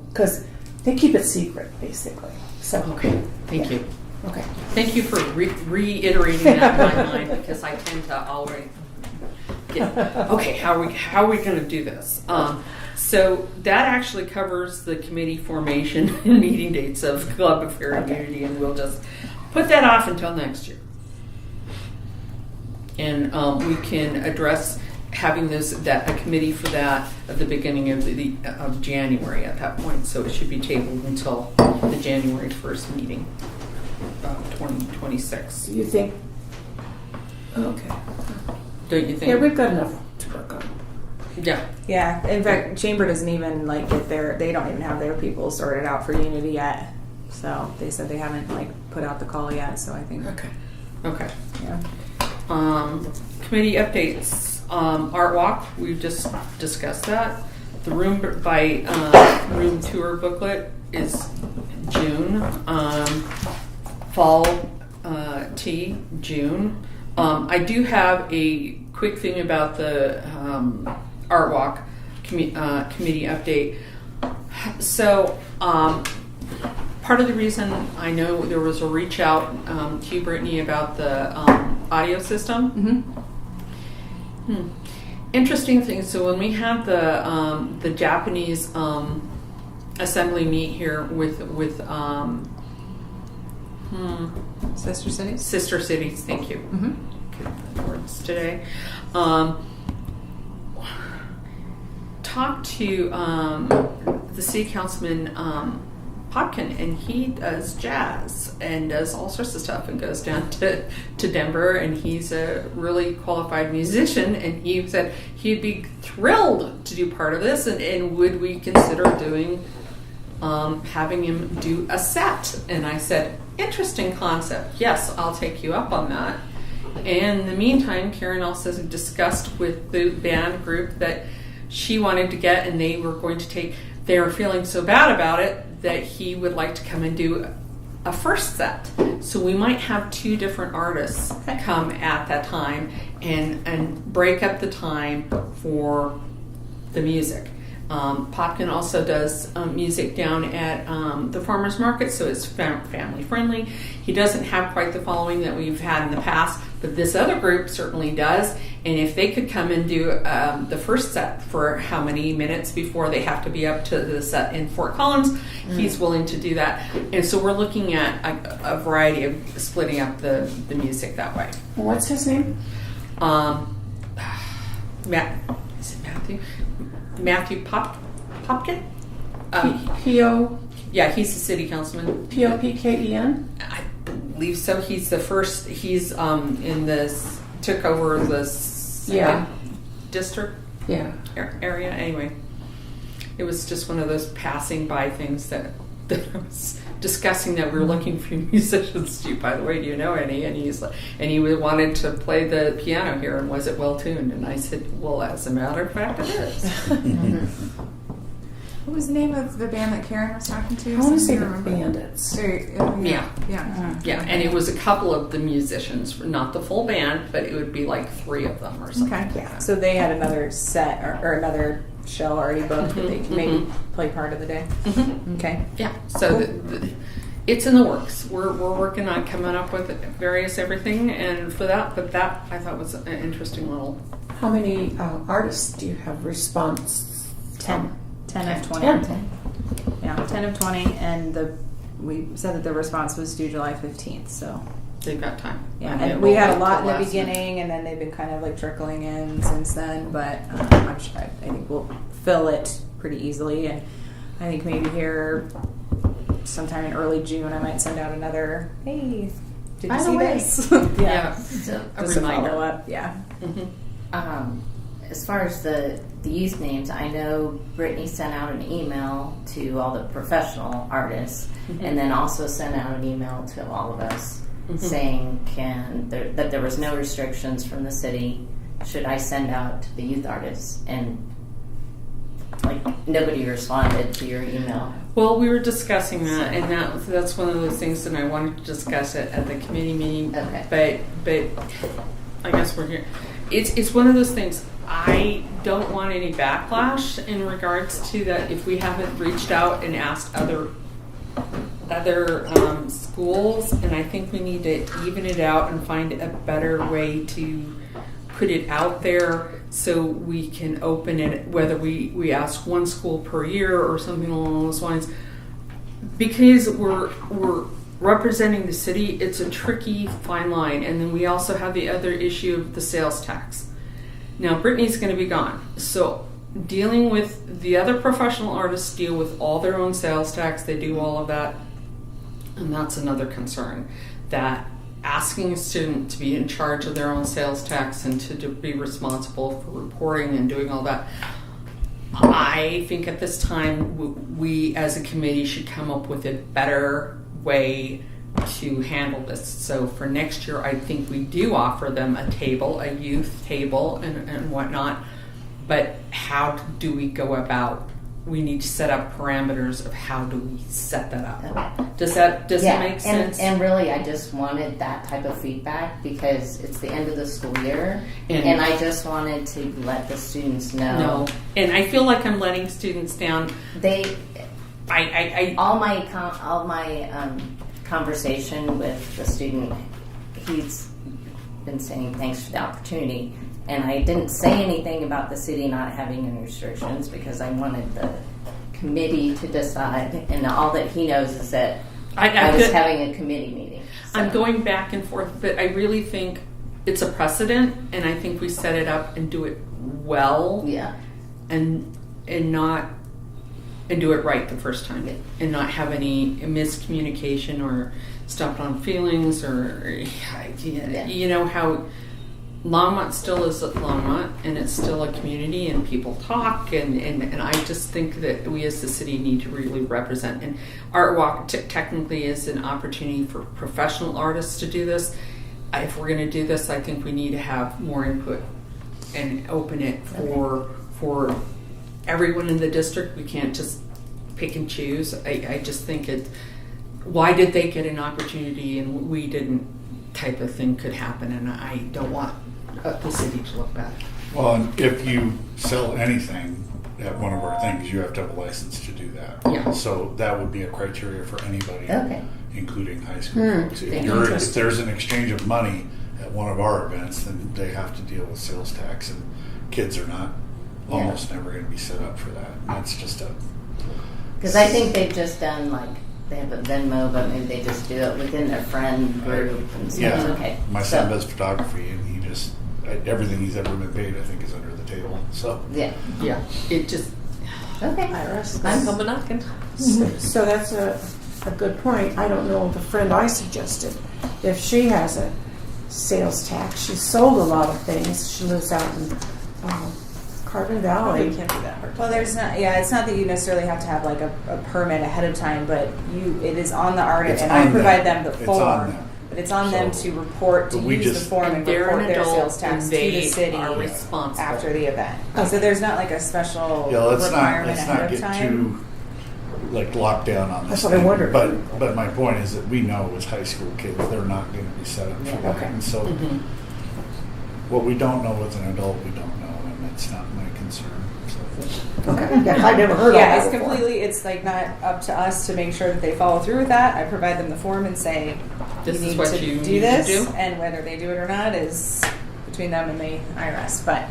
Speaker 3: because they keep it secret, basically. So
Speaker 1: Okay, thank you.
Speaker 3: Okay.
Speaker 1: Thank you for reiterating that in my mind, because I tend to already get, okay, how are we going to do this? So that actually covers the committee formation and meeting dates of Club Affair and Unity, and we'll just put that off until next year. And we can address having a committee for that at the beginning of January at that point. So it should be tabled until the January 1st meeting, 2026.
Speaker 3: You think? Okay.
Speaker 1: Don't you think?
Speaker 3: Yeah, we've got enough to work on.
Speaker 1: Yeah.
Speaker 2: Yeah. In fact, Chamber doesn't even like get they don't even have their people sorted out for Unity yet. So they said they haven't like put out the call yet. So I think.
Speaker 3: Okay.
Speaker 1: Okay.
Speaker 2: Yeah.
Speaker 1: Committee updates. Art Walk, we've just discussed that. The room room tour booklet is June. Fall tea, June. I do have a quick thing about the Art Walk committee update. So part of the reason I know there was a reach out to you, Brittany, about the audio system. Interesting thing. So when we had the Japanese assembly meet here with
Speaker 2: Sister Cities.
Speaker 1: Sister Cities, thank you. Good words today. Talked to the city councilman Popkin, and he does jazz and does all sorts of stuff and goes down to Denver, and he's a really qualified musician, and he said he'd be thrilled to do part of this, and would we consider doing having him do a set. And I said, interesting concept. Yes, I'll take you up on that. And in the meantime, Karen also discussed with the band group that she wanted to get, and they were feeling so bad about it that he would like to come and do a first set. So we might have two different artists come at that time and break up the time for the music. Popkin also does music down at the farmers market, so it's family friendly. He doesn't have quite the following that we've had in the past, but this other group certainly does, And if they could come and do the first set for how many minutes before they have to be up to the set in Fort Collins, he's willing to do that. And so we're looking at a variety of splitting up the music that way.
Speaker 3: What's his name?
Speaker 1: Is it Matthew? Matthew Popkin?
Speaker 3: P-O?
Speaker 1: Yeah, he's the city councilman.
Speaker 3: P-O-P-K-E-N?
Speaker 1: I believe so. He's the first. He's in this, took over the second district area. Anyway, it was just one of those passing by things that I was discussing that we were looking for musicians too. By the way, do you know any? And he wanted to play the piano here, and was it well tuned? And I said, well, as a matter of fact, it is.
Speaker 2: What was the name of the band that Karen was talking to?
Speaker 3: I want to say the Bandits.
Speaker 1: Yeah.
Speaker 2: Yeah.
Speaker 1: And it was a couple of the musicians, not the full band, but it would be like 3 of them or something.
Speaker 2: Okay. Yeah. So they had another set or another show already booked that they can maybe play part of the day. Okay.
Speaker 1: Yeah. So it's in the works. We're working on coming up with various everything, and for that, but that I thought was an interesting little.
Speaker 3: How many artists do you have response?
Speaker 2: 10 of 20.
Speaker 3: 10.
Speaker 2: Yeah, 10 of 20, and we said that the response was due July 15th, so.
Speaker 1: They've got time.
Speaker 2: Yeah, and we had a lot in the beginning, and then they've been kind of like trickling in since then, but I think we'll fill it pretty easily, and I think maybe here sometime in early June I might send out another, hey, did you see this?
Speaker 1: Yeah.
Speaker 6: So,
Speaker 1: A
Speaker 2: just
Speaker 1: reminder.
Speaker 2: a follow-up, yeah.
Speaker 6: as far as the youth names, I know Brittany sent out an email to all the professional artists, and then also sent out an email to all of us saying that there was no restrictions from the city. Should I send out to the youth artists? And nobody responded to your email.
Speaker 1: Well, we were discussing that, and that's one of those things that I wanted to discuss it at the committee meeting.
Speaker 6: Okay.
Speaker 1: But I guess we're here. It's one of those things. I don't want any backlash in regards to that. If we haven't reached out and asked other schools, and I think we need to even it out and find a better way to put it out there so we can open it, whether we ask one school per year or something along those lines. Because we're representing the city, it's a tricky fine line. And then we also have the other issue of the sales tax. Now, Brittany's going to be gone. So dealing with the other professional artists deal with all their own sales tax. They do all of that. And that's another concern, that asking a student to be in charge of their own sales tax and to be responsible for reporting and doing all that. I think at this time we as a committee should come up with a better way to handle this. So for next year, I think we do offer them a table, a youth table and whatnot. But how do we go about? We need to set up parameters of how do we set that up.
Speaker 6: Okay.
Speaker 1: Does that make sense?
Speaker 6: And really, I just wanted that type of feedback because it's the end of the school year, and I just wanted to let the students know.
Speaker 1: No, and I feel like I'm letting students down.
Speaker 6: All my conversation with the student, he's been saying thanks for the opportunity. And I didn't say anything about the city not having any restrictions because I wanted the committee to decide. And all that he knows is that I was having a committee meeting. So.
Speaker 1: I'm going back and forth, but I really think it's a precedent, and I think we set it up and do it well.
Speaker 6: Yeah.
Speaker 1: And do it right the first time, and not have any miscommunication or stepped on feelings or you know how. Longmont still is Longmont, and it's still a community, and people talk, and I just think that we as the city need to really represent. And Art Walk technically is an opportunity for professional artists to do this. If we're going to do this, I think we need to have more input and open it for everyone in the district. We can't just pick and choose. I just think why did they get an opportunity and we didn't, type of thing could happen, and I don't want the city to look bad.
Speaker 5: Well, and if you sell anything at one of our things, you have to have a license to do that.
Speaker 1: Yeah.
Speaker 5: So that would be a criteria for anybody,
Speaker 6: Okay.
Speaker 5: including high school folks. If there's an exchange of money at one of our events, then they have to deal with sales tax, and kids are not almost never going to be set up for that. And that's just a
Speaker 6: Because I think they've just done like they have a Venmo, but maybe they just do it within their friend group. And so
Speaker 5: yeah.
Speaker 6: it's okay.
Speaker 5: My son does photography, and he just everything he's ever been paid, I think, is under the table. So
Speaker 6: Yeah.
Speaker 1: It just
Speaker 6: Okay.
Speaker 7: I'm coming knocking.
Speaker 3: So that's a good point. I don't know the friend I suggested. If she has a sales tax, she's sold a lot of things. She lives out in Carbon
Speaker 7: Probably
Speaker 3: Valley.
Speaker 7: can't be that hard.
Speaker 2: Well, there's not. Yeah, it's not that you necessarily have to have like a permit ahead of time, but it is on the audit,
Speaker 5: It's
Speaker 2: and
Speaker 5: on
Speaker 2: I provide
Speaker 5: them.
Speaker 2: them the
Speaker 5: It's
Speaker 2: form.
Speaker 5: on them.
Speaker 2: But it's on them
Speaker 5: So-
Speaker 2: to report, to
Speaker 5: but we
Speaker 2: use the
Speaker 5: just-
Speaker 2: form and
Speaker 1: they're
Speaker 2: report
Speaker 1: an
Speaker 2: their
Speaker 1: adult
Speaker 2: sales tax
Speaker 1: and
Speaker 2: to the
Speaker 1: they
Speaker 2: city
Speaker 1: are responsible
Speaker 2: after the event. So there's not like a special
Speaker 5: yeah,
Speaker 2: requirement
Speaker 5: let's
Speaker 2: ahead
Speaker 5: not
Speaker 2: of
Speaker 5: get
Speaker 2: time.
Speaker 5: too like locked down on this.
Speaker 3: That's what I
Speaker 5: thing.
Speaker 3: wondered.
Speaker 5: But my point is that we know as high school kids, they're not going to be set up for that.
Speaker 3: Okay.
Speaker 5: And so what we don't know with an adult, we don't know, and it's not my concern. So.
Speaker 3: Okay. Yeah, I never heard of
Speaker 2: Yeah,
Speaker 3: that
Speaker 2: it's
Speaker 3: before.
Speaker 2: completely. It's like not up to us to make sure that they follow through with that. I provide them the form and say,
Speaker 1: This
Speaker 2: you
Speaker 1: is
Speaker 2: need
Speaker 1: what
Speaker 2: to
Speaker 1: you
Speaker 2: do
Speaker 1: need to
Speaker 2: this,
Speaker 1: do.
Speaker 2: and whether they do it or not is between them and the IRS. But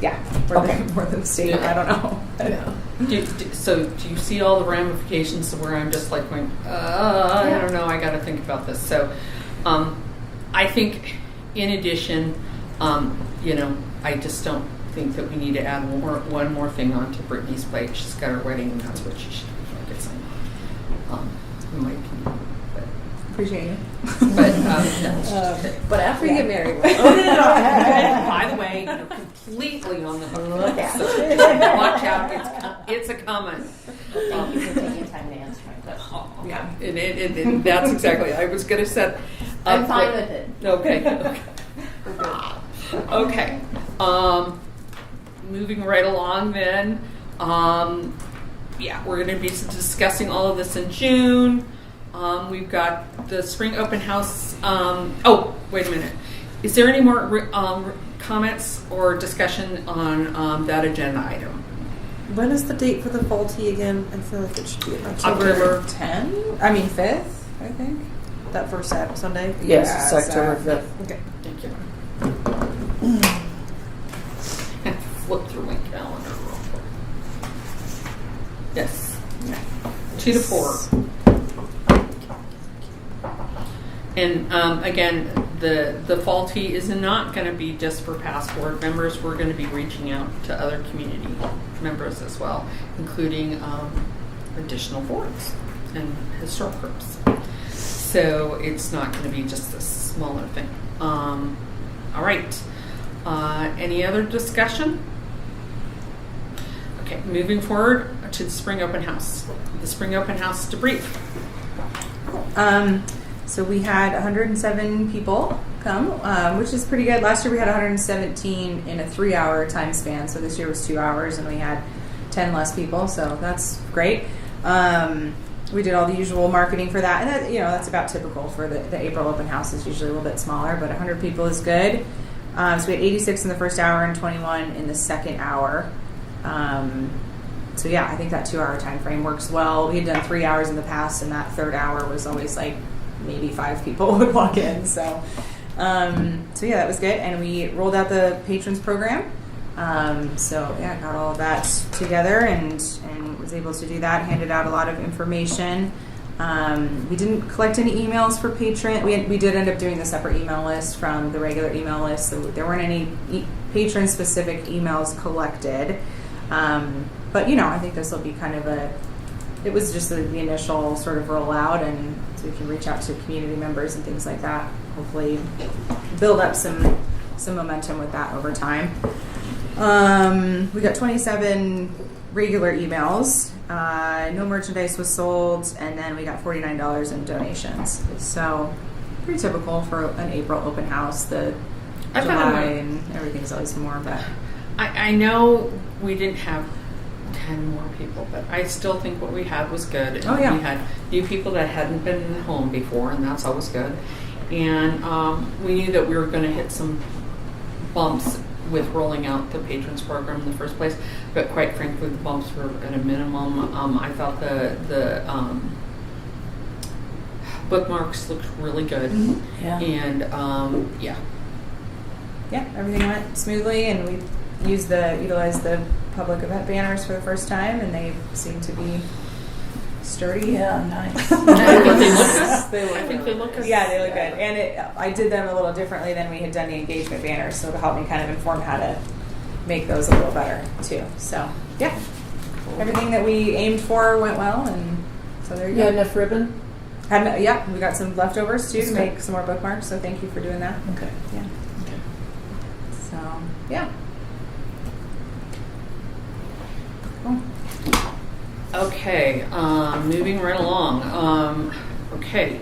Speaker 2: yeah, or the state.
Speaker 1: Yeah.
Speaker 2: I don't know.
Speaker 1: So do you see all the ramifications of where I'm just like going, I don't know, I got to think about this. So I think in addition, I just don't think that we need to add one more thing onto Brittany's plate. She's got her wedding, and that's what she should be focusing on, in my opinion.
Speaker 2: Appreciate it.
Speaker 1: But no.
Speaker 7: But after you get married,
Speaker 1: By the way, you're completely on the hook.
Speaker 6: Look out.
Speaker 1: So watch out, it's a coming.
Speaker 6: Thank you for taking time to answer my question.
Speaker 1: Yeah, and that's exactly. I was going to set.
Speaker 6: I'm fine with it.
Speaker 1: Okay. Okay. Moving right along, then. We're going to be discussing all of this in June. We've got the spring open house. Wait a minute. Is there any more comments or discussion on that agenda item?
Speaker 7: when is the date for the fall tea again? I feel like it should be in
Speaker 1: October
Speaker 2: 5th, I think.
Speaker 7: That first Sunday?
Speaker 3: Yes,
Speaker 2: Yeah,
Speaker 3: it's October
Speaker 2: so-
Speaker 3: 5th.
Speaker 7: Okay.
Speaker 1: Thank you. Flip through my calendar real quick. Yes. 2 to 4. And again, the fall tea is not going to be just for past board members. We're going to be reaching out to other community members as well, including additional boards and historic groups. So it's not going to be just a smaller thing. All right. Any other discussion? Okay, moving forward to the spring open house. The spring open house debrief.
Speaker 2: So we had 107 people come, which is pretty good. Last year we had 117 in a 3-hour time span. So this year was 2 hours, and we had 10 less people. So that's great. We did all the usual marketing for that, and that, that's about typical for the April open house. Is usually a little bit smaller, but 100 people is good. So we had 86 in the first hour and 21 in the second hour. So yeah, I think that 2-hour time frame works well. We had done 3 hours in the past, and that third hour was always like maybe 5 people would walk in. So yeah, that was good. And we rolled out the patrons program. So yeah, got all of that together and was able to do that. Handed out a lot of information. We didn't collect any emails for patron. We did end up doing a separate email list from the regular email list. So there weren't any patron specific emails collected. But I think this will be kind of it was just the initial sort of rollout, and so we can reach out to community members and things like that. Hopefully build up some momentum with that over time. We got 27 regular emails. No merchandise was sold, and then we got $49 in donations. So pretty typical for an April open house. The
Speaker 1: I thought
Speaker 2: July
Speaker 1: it
Speaker 2: and everything's always more, but
Speaker 1: I know we didn't have 10 more people, but I still think what we had was good. And
Speaker 2: Oh, yeah.
Speaker 1: we had new people that hadn't been home before, and that's always good. And we knew that we were going to hit some bumps with rolling out the patrons program in the first place, but quite frankly, the bumps were at a minimum. I thought Bookmarks looked really good.
Speaker 3: Yeah.
Speaker 1: And yeah.
Speaker 2: Yeah, everything went smoothly, and we utilized the public event banners for the first time, and they seem to be sturdy.
Speaker 3: Yeah, nice.
Speaker 1: I think they look good.
Speaker 2: Yeah, they look good. And I did them a little differently than we had done the engagement banners, so to help me kind of inform how to make those a little better too. So yeah, everything that we aimed for went well, and so there you
Speaker 3: You had
Speaker 2: go.
Speaker 3: enough ribbon?
Speaker 2: Yeah, we got some leftovers too to make some more bookmarks. So thank you for doing that.
Speaker 3: Okay.
Speaker 2: Yeah. So yeah. Cool.
Speaker 1: Okay, moving right along. Okay,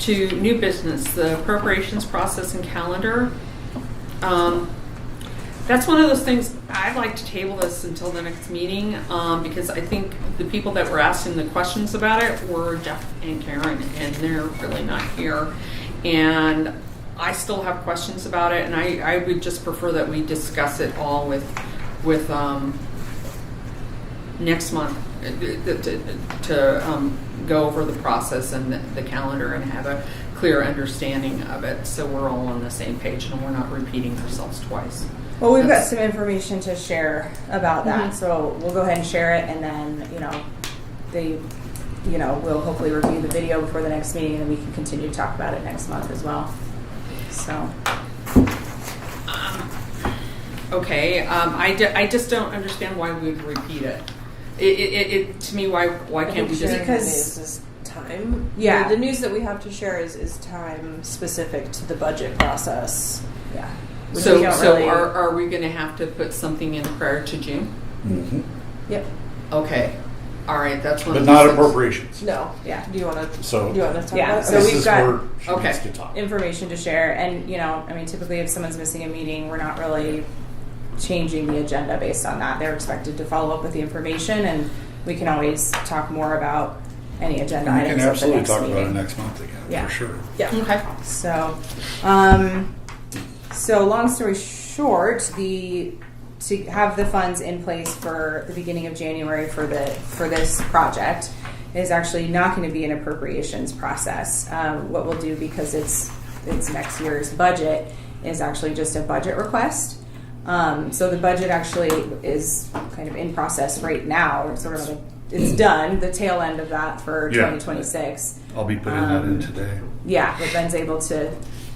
Speaker 1: to new business, the appropriations process and calendar. That's one of those things, I'd like to table this until the next meeting, because I think the people that were asking the questions about it were Jeff and Karen, and they're really not here. And I still have questions about it, and I would just prefer that we discuss it all with next month to go over the process and the calendar and have a clear understanding of it, so we're all on the same page and we're not repeating ourselves twice.
Speaker 2: Well, we've got some information to share about that, so we'll go ahead and share it, and then we'll hopefully review the video before the next meeting, and then we can continue to talk about it next month as well. So.
Speaker 1: Okay, I just don't understand why we would repeat it. It to me, why can't we just?
Speaker 7: Because is time.
Speaker 2: Yeah.
Speaker 7: The news that we have to share is time specific to the budget process.
Speaker 2: Yeah.
Speaker 1: So are we going to have to put something in prior to June?
Speaker 5: Mm-hmm.
Speaker 2: Yep.
Speaker 1: Okay. All right. That's one.
Speaker 5: But
Speaker 1: of
Speaker 5: not
Speaker 1: those things.
Speaker 5: appropriations.
Speaker 2: No. Yeah.
Speaker 7: Do you want to?
Speaker 5: So
Speaker 7: Do you want to talk
Speaker 2: Yeah,
Speaker 7: about it?
Speaker 2: so
Speaker 5: this
Speaker 2: we've
Speaker 5: is
Speaker 2: got-
Speaker 5: where she
Speaker 1: okay.
Speaker 5: needs to talk.
Speaker 2: Information to share, and typically if someone's missing a meeting, we're not really changing the agenda based on that. They're expected to follow up with the information, and we can always talk more about any agenda
Speaker 5: And we
Speaker 2: items
Speaker 5: can
Speaker 2: at the
Speaker 5: absolutely
Speaker 2: next
Speaker 5: talk
Speaker 2: meeting.
Speaker 5: about it next month again,
Speaker 2: Yeah.
Speaker 5: for sure.
Speaker 7: Yeah.
Speaker 1: Okay.
Speaker 2: So long story short, to have the funds in place for the beginning of January for this project is actually not going to be an appropriations process. What we'll do, because it's next year's budget, is actually just a budget request. So the budget actually is kind of in process right now. It's done. The tail end of that for
Speaker 5: Yeah.
Speaker 2: 2026.
Speaker 5: I'll be putting that in today.
Speaker 2: Yeah, but Ben's able to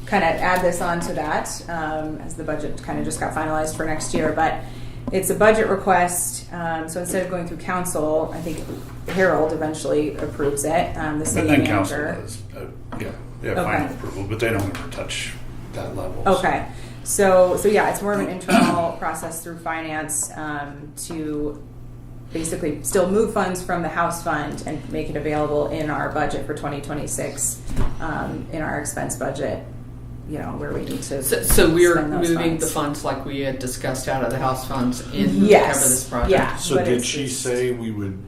Speaker 2: kind of add this on to that as the budget kind of just got finalized for next year. But it's a budget request, so instead of going through council, I think Harold eventually approves it. The city
Speaker 5: And then council
Speaker 2: manager.
Speaker 5: does, yeah,
Speaker 2: Okay.
Speaker 5: final approval, but they don't ever touch that level.
Speaker 2: Okay, so yeah, it's more of an internal process through finance to basically still move funds from the house fund and make it available in our budget for 2026, in our expense budget, where we need to.
Speaker 1: So we're
Speaker 2: spend those
Speaker 1: moving
Speaker 2: funds.
Speaker 1: the funds like we had discussed out of the house funds in to
Speaker 2: Yes.
Speaker 1: cover this project.
Speaker 2: Yeah.
Speaker 5: So
Speaker 2: But
Speaker 5: did
Speaker 2: it's
Speaker 5: she
Speaker 2: just-
Speaker 5: say we would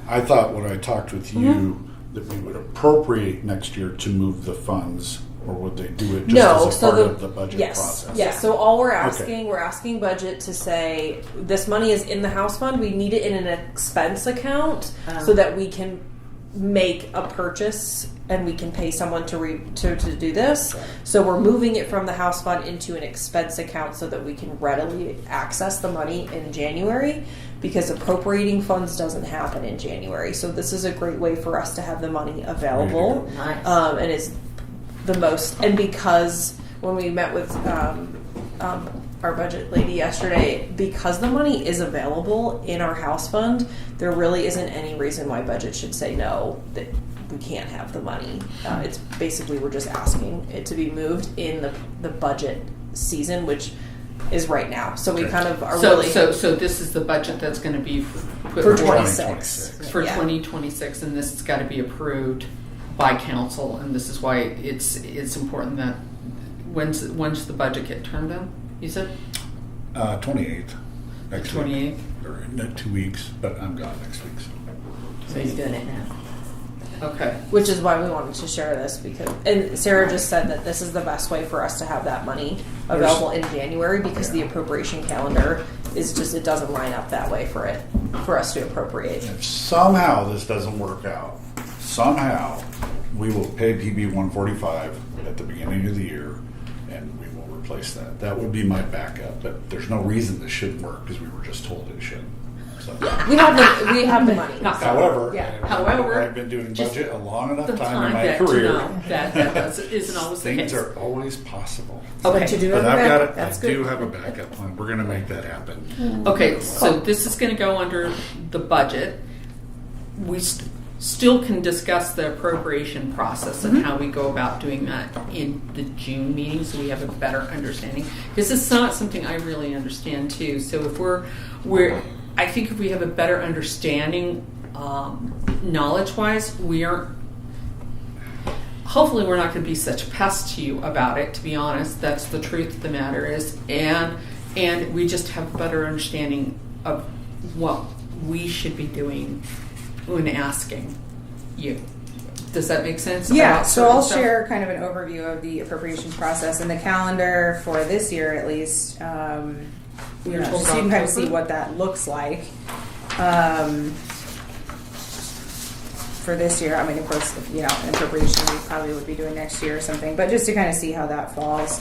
Speaker 5: I thought when I talked with you
Speaker 2: Mm-hmm.
Speaker 5: that we would appropriate next year to move the funds, or would they do it just
Speaker 7: No,
Speaker 5: as a
Speaker 7: so
Speaker 5: part
Speaker 7: the-
Speaker 5: of the budget
Speaker 7: Yes.
Speaker 5: process?
Speaker 7: Yes. So all we're
Speaker 5: Okay.
Speaker 7: asking budget to say this money is in the house fund. We need it in an expense account so that we can make a purchase and we can pay someone to do this. So we're moving it from the house fund into an expense account so that we can readily access the money in January, because appropriating funds doesn't happen in January. So this is a great way for us to have the money available.
Speaker 6: Nice.
Speaker 7: And it's the most, and because when we met with our budget lady yesterday, because the money is available in our house fund, there really isn't any reason why budget should say no, that we can't have the money. It's basically, we're just asking it to be moved in the budget season, which is right now. So we
Speaker 5: Okay.
Speaker 7: kind of are
Speaker 1: So
Speaker 7: really
Speaker 1: so this is the budget that's going to be put
Speaker 7: for
Speaker 1: forward
Speaker 7: 26.
Speaker 1: for
Speaker 7: Yeah.
Speaker 1: 2026, and this has got to be approved by council, and this is why it's important that when's the budget get turned in? You said
Speaker 5: 28th next
Speaker 1: 28th.
Speaker 5: week, or in 2 weeks, but I'm gone next week.
Speaker 6: So he's doing it now.
Speaker 1: Okay.
Speaker 7: Which is why we wanted to share this, because, and Sarah just said that this is the best way for us to have that money available in January, because the appropriation calendar is just, it doesn't line up that way for us to appropriate.
Speaker 5: If somehow this doesn't work out, somehow we will pay PB 145 at the beginning of the year, and we will replace that. That would be my backup, but there's no reason this shouldn't work because we were just told it should. So.
Speaker 7: We have the money.
Speaker 5: However,
Speaker 1: However,
Speaker 5: I've been doing
Speaker 1: just
Speaker 5: budget a long enough
Speaker 1: the
Speaker 5: time in my
Speaker 1: that
Speaker 5: career.
Speaker 1: that isn't always the
Speaker 5: Things
Speaker 1: case.
Speaker 5: are always possible.
Speaker 1: Okay.
Speaker 3: But you do
Speaker 5: But
Speaker 3: have a
Speaker 5: I've got
Speaker 3: backup.
Speaker 5: it.
Speaker 3: That's
Speaker 5: I
Speaker 3: good.
Speaker 5: do have a backup plan. We're going to make that happen.
Speaker 1: Okay, so this is going to go under the budget. We still can discuss the appropriation process and how we go about doing that in the June meeting, so we have a better understanding. Because it's not something I really understand too. So if I think if we have a better understanding, knowledge-wise, hopefully we're not going to be such pests to you about it, to be honest. That's the truth of the matter is. And we just have a better understanding of what we should be doing when asking you. Does that make sense?
Speaker 2: Yeah,
Speaker 1: About
Speaker 2: so
Speaker 1: certain
Speaker 2: I'll
Speaker 1: stuff?
Speaker 2: share kind of an overview of the appropriations process and the calendar for this year at least.
Speaker 1: You're
Speaker 2: So
Speaker 1: told
Speaker 2: you can kind of
Speaker 1: October?
Speaker 2: see what that looks like. For this year, I mean, of course, an appropriation we probably would be doing next year or something, but just to kind of see how that falls.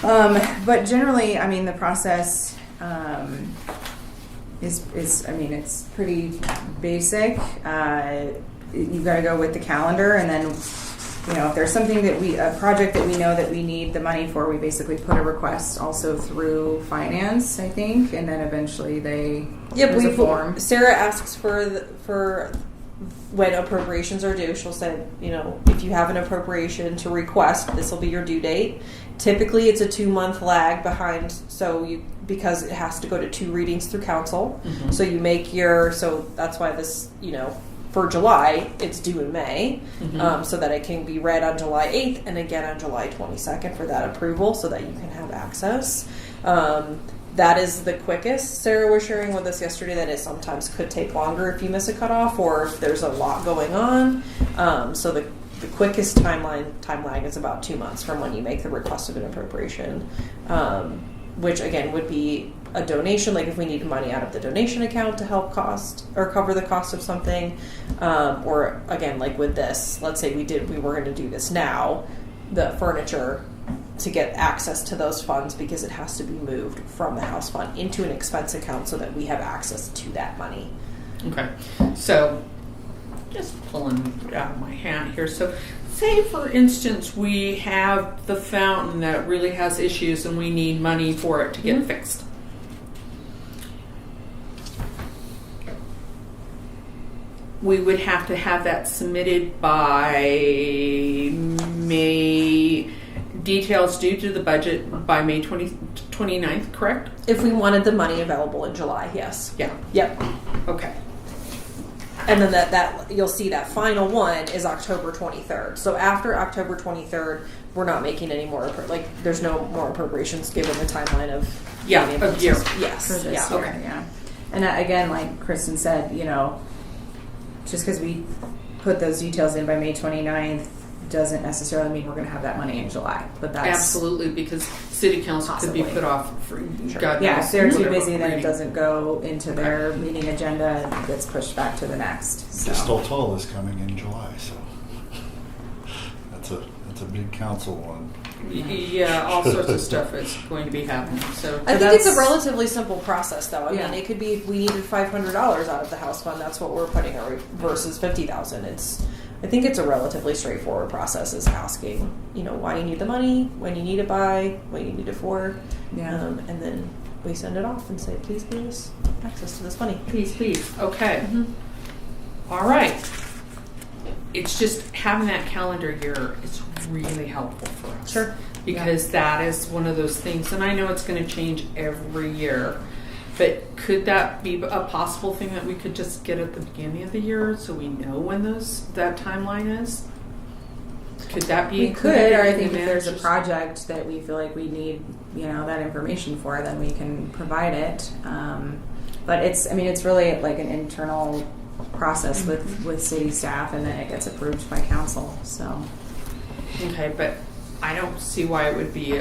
Speaker 2: But generally, I mean, the process is I mean, it's pretty basic. You've got to go with the calendar, and then, if there's something a project that we know that we need the money for, we basically put a request also through finance, I think, and then eventually there's a form.
Speaker 7: Sarah asks for when appropriations are due. She'll say, if you have an appropriation to request, this will be your due date. Typically, it's a 2-month lag behind, because it has to go to 2 readings through council.
Speaker 1: Mm-hmm.
Speaker 7: So you make so that's why this, for July, it's due in May, so that it can be read on July 8th and again on July 22nd for that approval, so that you can have access. That is the quickest. Sarah was sharing with us yesterday that it sometimes could take longer if you miss a cutoff or if there's a lot going on. So the quickest time lag is about 2 months from when you make the request of an appropriation, which again would be a donation, like if we need money out of the donation account to help cost or cover the cost of something, or again, like with this, let's say we were going to do this now, the furniture, to get access to those funds because it has to be moved from the house fund into an expense account so that we have access to that money.
Speaker 1: Okay, so just pulling out of my hat here. So say, for instance, we have the fountain that really has issues and we need money for it to get fixed. We would have to have that submitted by May, details due to the budget by May 29th, correct?
Speaker 7: If we wanted the money available in July, yes.
Speaker 1: Yeah.
Speaker 7: Yep.
Speaker 1: Okay.
Speaker 7: And then that you'll see that final one is October 23rd. So after October 23rd, we're not making any more, there's no more appropriations given the timeline of
Speaker 1: Yeah,
Speaker 7: being able
Speaker 1: of
Speaker 7: to-
Speaker 1: year.
Speaker 7: Yes.
Speaker 2: For this
Speaker 7: Yeah.
Speaker 2: year,
Speaker 7: Okay.
Speaker 2: yeah. And again, like Kristen said, just because we put those details in by May 29th doesn't necessarily mean we're going to have that money in July. But that's
Speaker 1: Absolutely, because city council could be
Speaker 2: Possibly.
Speaker 1: put off for
Speaker 7: Sure.
Speaker 1: God
Speaker 2: Yeah,
Speaker 1: knows
Speaker 2: if they're too
Speaker 1: whatever
Speaker 2: busy, then it
Speaker 1: reading.
Speaker 2: doesn't go into their meeting agenda and gets pushed back to the next. So.
Speaker 5: Pistol Toll is coming in July, so that's a big council one.
Speaker 1: Yeah, all sorts of stuff is going to be happening. So
Speaker 7: I think
Speaker 2: that's-
Speaker 7: it's a relatively simple process, though. I
Speaker 2: Yeah.
Speaker 7: mean, it could be if we needed $500 out of the house fund, that's what we're putting versus $50,000. I think it's a relatively straightforward process. Is asking, why you need the money, when you need it by, what you need it for,
Speaker 2: Yeah.
Speaker 7: and then we send it off and say, please give us access to this money.
Speaker 1: please. Okay. All right. It's just having that calendar year is really helpful for us.
Speaker 7: Sure.
Speaker 1: Because that is one of those things, and I know it's going to change every year, but could that be a possible thing that we could just get at the beginning of the year so we know when that timeline is? Could that be
Speaker 2: We
Speaker 1: included
Speaker 2: could, or I
Speaker 1: in
Speaker 2: think
Speaker 1: the
Speaker 2: if there's a
Speaker 1: managers?
Speaker 2: project that we feel like we need, that information for, then we can provide it. But it's really like an internal process with city staff, and then it gets approved by council. So
Speaker 1: Okay, but I don't see why it would be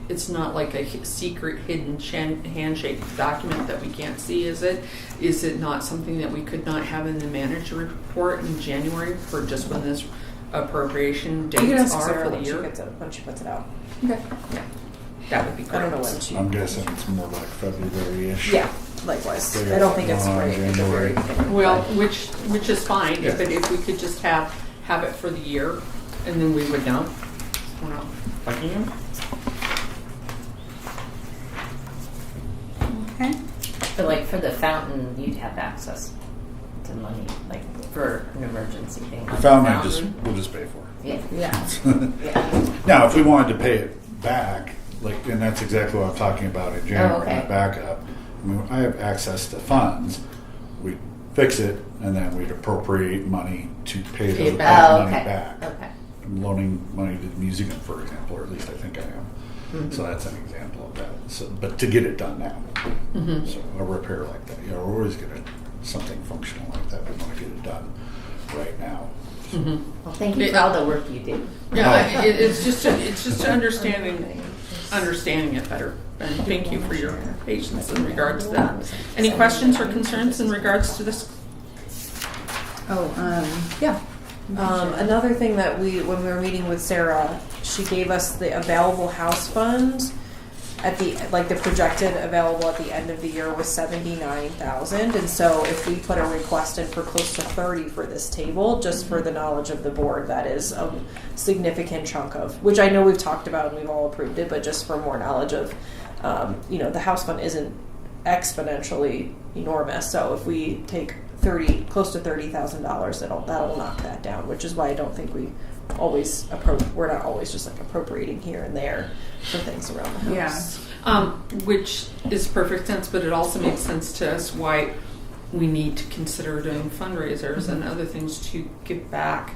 Speaker 1: it's not like a secret hidden handshake document that we can't see, is it? Is it not something that we could not have in the manager report in January for just when this appropriation
Speaker 2: You can
Speaker 1: dates
Speaker 2: ask
Speaker 1: are
Speaker 2: Sarah
Speaker 1: for the
Speaker 2: when
Speaker 1: year?
Speaker 2: when she puts it out. Okay.
Speaker 1: Yeah, that would be great.
Speaker 2: I don't know when she.
Speaker 5: I'm guessing it's more like February-ish.
Speaker 2: Yeah, likewise.
Speaker 5: They
Speaker 2: I don't think it's
Speaker 5: got
Speaker 2: right at the
Speaker 5: January.
Speaker 2: very beginning.
Speaker 1: Well, which is fine,
Speaker 5: Yeah.
Speaker 1: but if we could just have it for the year, and then we would know. We're not fucking you.
Speaker 2: Okay.
Speaker 6: But like for the fountain, you'd have access to money, like for an emergency thing.
Speaker 5: The
Speaker 6: Like
Speaker 5: fountain we'll just pay for.
Speaker 6: Yeah.
Speaker 2: Yeah.
Speaker 6: Yeah.
Speaker 5: Now, if we wanted to pay it back, like, and that's exactly what I'm talking about in January,
Speaker 6: okay.
Speaker 5: that backup. I mean, I have access to funds. We fix it, and then we'd appropriate money to pay
Speaker 1: Pay
Speaker 5: the
Speaker 1: it back.
Speaker 6: Oh,
Speaker 5: money
Speaker 6: okay.
Speaker 5: back.
Speaker 6: Okay.
Speaker 5: I'm loaning money to the museum, for example, or at least I think I am.
Speaker 6: Mm-hmm.
Speaker 5: So that's an example of that. So, but to get it done now,
Speaker 1: Mm-hmm.
Speaker 5: so a repair like that, we're always going to something functional like that. We want to get it done right now.
Speaker 1: Mm-hmm.
Speaker 6: Well, thank you for all the work you do.
Speaker 1: Yeah, it's just understanding it better. And thank you for your patience in regards to that. Any questions or concerns in regards to this?
Speaker 2: Yeah.
Speaker 7: Another thing that when we were meeting with Sarah, she gave us the available house fund at the projected available at the end of the year was 79,000, and so if we put a request in for close to 30 for this table, just for the knowledge of the board, that is a significant chunk of, which I know we've talked about and we've all approved it, but just for more knowledge of, the house fund isn't exponentially enormous, so if we take close to $30,000, that'll knock that down, which is why I don't think we always we're not always just like appropriating here and there for things around the house.
Speaker 2: Yeah.
Speaker 1: Which is perfect sense, but it also makes sense to us why we need to consider doing fundraisers and other things to give back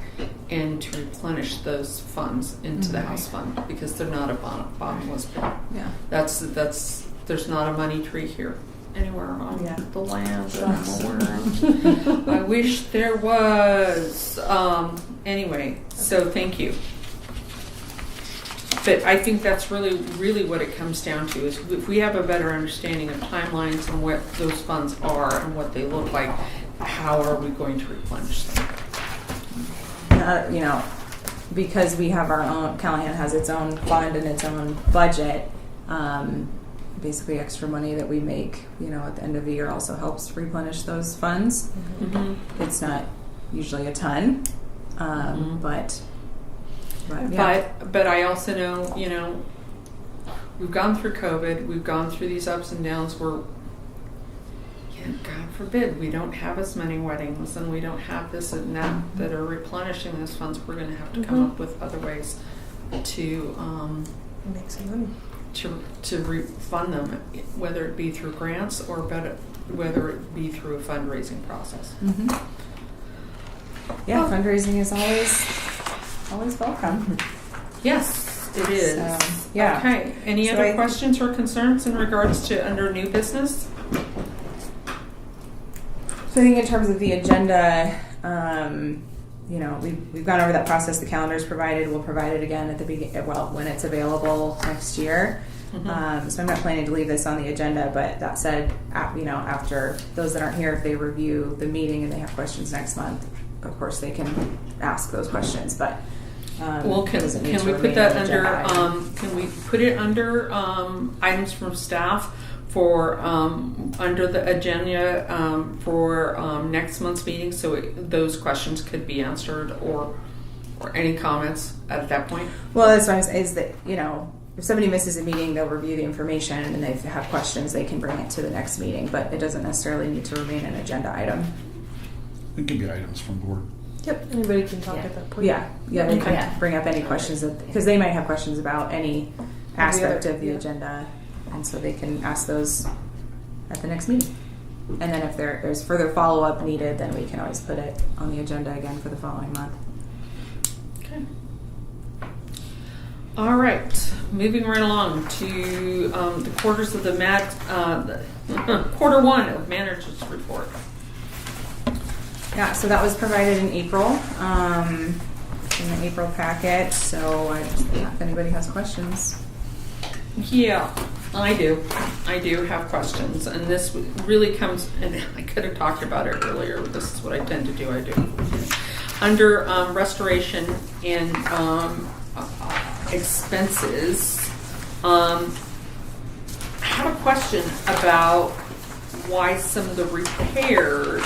Speaker 1: and to replenish those funds into the house fund, because they're not a bottomless pit.
Speaker 2: Yeah.
Speaker 1: There's not a money tree here anywhere on
Speaker 2: Yeah.
Speaker 1: the land that I'm aware of. I wish there was. Anyway, so thank you. But I think that's really, really what it comes down to, is if we have a better understanding of timelines and what those funds are and what they look like, how are we going to replenish them?
Speaker 2: Because we have our own, Callahan has its own fund and its own budget, basically extra money that we make, at the end of the year also helps replenish those funds.
Speaker 1: Mm-hmm.
Speaker 2: It's not usually a ton, but yeah.
Speaker 1: But I also know, we've gone through COVID, we've gone through these ups and downs where, God forbid, we don't have as many weddings and we don't have this and that are replenishing those funds. We're going to have to come up with other ways to
Speaker 7: Make some money.
Speaker 1: to refund them, whether it be through grants or whether it be through a fundraising process.
Speaker 2: Mm-hmm. Yeah, fundraising is always welcome.
Speaker 1: Yes, it is.
Speaker 2: So, yeah.
Speaker 1: Okay. Any
Speaker 2: So
Speaker 1: other
Speaker 2: I
Speaker 1: questions or concerns in regards to under new business?
Speaker 2: So I think in terms of the agenda, we've gone over that process. The calendar's provided. We'll provide it again at the when it's available next year.
Speaker 1: Mm-hmm.
Speaker 2: So I'm not planning to leave this on the agenda, but that said, after those that aren't here, if they review the meeting and they have questions next month, of course they can ask those questions. But
Speaker 1: Well, can we put that under? Can we put it under items from staff for under the agenda for next month's meeting, so those questions could be answered, or any comments at that point?
Speaker 2: Well, that's what I'm saying, is that if somebody misses a meeting, they'll review the information, and if they have questions, they can bring it to the next meeting. But it doesn't necessarily need to remain an agenda item.
Speaker 5: It can be items from board.
Speaker 7: Yep, anybody can talk at that point.
Speaker 2: Yeah, they
Speaker 6: Okay.
Speaker 2: can bring up any questions because they might have questions about any aspect
Speaker 7: other-
Speaker 2: of the agenda, and so they can ask those at the next meeting. And then if there's further follow up needed, then we can always put it on the agenda again for the following month.
Speaker 1: Okay. All right, moving right along to the quarters of the quarter one of manager's report.
Speaker 2: Yeah, so that was provided in April. in the April packet, so if anybody has questions.
Speaker 1: Yeah, I do. I do have questions, and this really comes, and I could have talked about it earlier, but this is what I tend to do. I do. Under restoration and expenses, I have a question about why some of the repair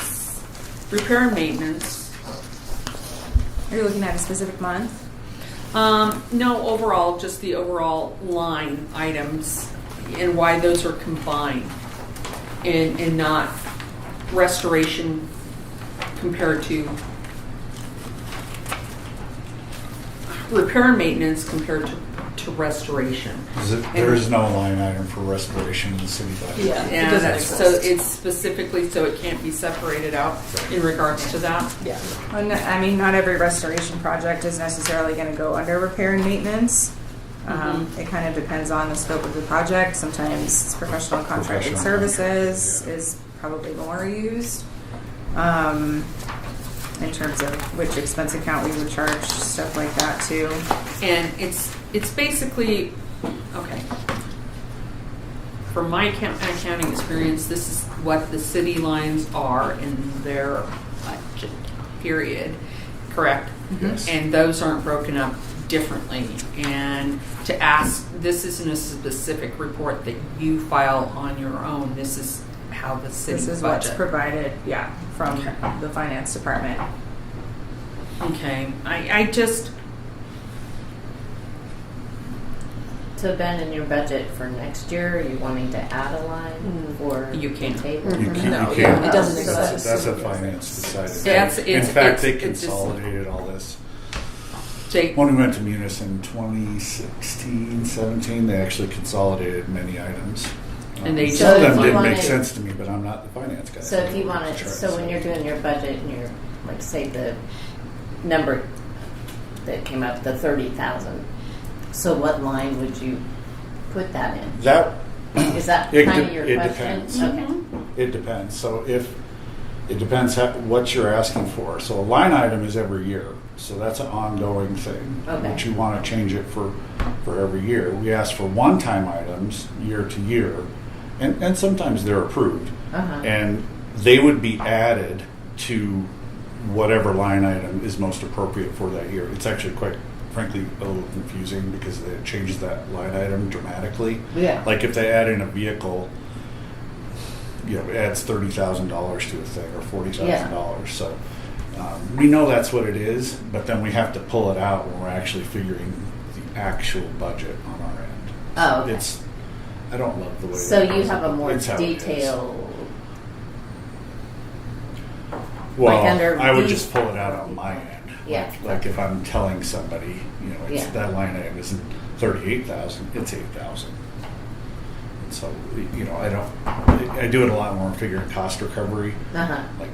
Speaker 1: and maintenance.
Speaker 2: Are you looking at a specific month?
Speaker 1: No, overall, just the overall line items and why those are combined and not restoration compared to repair and maintenance compared to restoration.
Speaker 5: There is no line item for restoration in the city budget.
Speaker 7: Yeah. It
Speaker 1: Yeah,
Speaker 7: doesn't exist.
Speaker 1: so it's specifically so it can't be separated out in regards to that.
Speaker 7: Yeah.
Speaker 2: I mean, not every restoration project is necessarily going to go under repair and maintenance. It kind of depends on the scope of the project. Sometimes professional and contracted services is probably more used. In terms of which expense account we would charge, stuff like that too.
Speaker 1: And it's basically, okay, from my accounting experience, this is what the city lines are in their budget, period, correct?
Speaker 5: Yes.
Speaker 1: And those aren't broken up differently. And to ask, this isn't a specific report that you file on your own, this is how the city
Speaker 2: This is
Speaker 1: budget.
Speaker 2: what's provided, from
Speaker 1: Okay.
Speaker 2: the finance department.
Speaker 1: Okay, I just,
Speaker 6: So Ben, in your budget for next year, are you wanting to add a line for
Speaker 1: You can't.
Speaker 6: the table?
Speaker 5: You can't.
Speaker 7: No,
Speaker 5: you
Speaker 7: yeah,
Speaker 5: can't.
Speaker 7: it doesn't
Speaker 5: So
Speaker 7: exist.
Speaker 5: That's a finance decided.
Speaker 1: That's-
Speaker 5: In
Speaker 1: it's-
Speaker 5: fact, they
Speaker 1: it's just-
Speaker 5: consolidated all this.
Speaker 1: Jake,
Speaker 5: When we went to Munis in 2016, 17, they actually consolidated many items.
Speaker 1: And they
Speaker 5: Some of
Speaker 6: So if
Speaker 5: them
Speaker 6: you
Speaker 5: didn't make
Speaker 6: wanted-
Speaker 5: sense to me, but I'm not the finance guy.
Speaker 6: So if you
Speaker 5: I'm
Speaker 6: want
Speaker 5: trying
Speaker 6: to,
Speaker 5: to
Speaker 6: so when
Speaker 5: say.
Speaker 6: you're doing your budget and you're, like, say the number that came up, the 30,000. So what line would you put that in?
Speaker 5: That
Speaker 6: Is that
Speaker 5: It
Speaker 6: kind of
Speaker 5: de-
Speaker 6: your
Speaker 5: it
Speaker 6: question?
Speaker 5: depends.
Speaker 6: Okay.
Speaker 5: It depends. So if it depends what you're asking for. So a line item is every year. So that's an ongoing thing.
Speaker 6: Okay.
Speaker 5: But you want to change it for every year. We ask for one-time items year to year, and sometimes they're approved,
Speaker 6: Uh-huh.
Speaker 5: and they would be added to whatever line item is most appropriate for that year. It's actually quite frankly a little confusing because it changes that line item dramatically.
Speaker 6: Yeah.
Speaker 5: Like if they add in a vehicle, it adds $30,000 to a thing or $40,000. So we know that's what it is, but then we have to pull it out when we're actually figuring the actual budget on our end.
Speaker 6: Oh, okay.
Speaker 5: I don't love the way.
Speaker 6: So
Speaker 5: that
Speaker 6: you
Speaker 5: is.
Speaker 6: have a more
Speaker 5: It's how it is.
Speaker 6: detailed,
Speaker 5: Well,
Speaker 6: like under
Speaker 5: I would
Speaker 6: these-
Speaker 5: just pull it out on my end.
Speaker 6: Yeah.
Speaker 5: Like if I'm telling somebody, it's
Speaker 6: Yeah.
Speaker 5: that line item isn't 38,000, it's 8,000. And so, I do it a lot more in figuring cost recovery.
Speaker 6: uh-huh.
Speaker 5: Like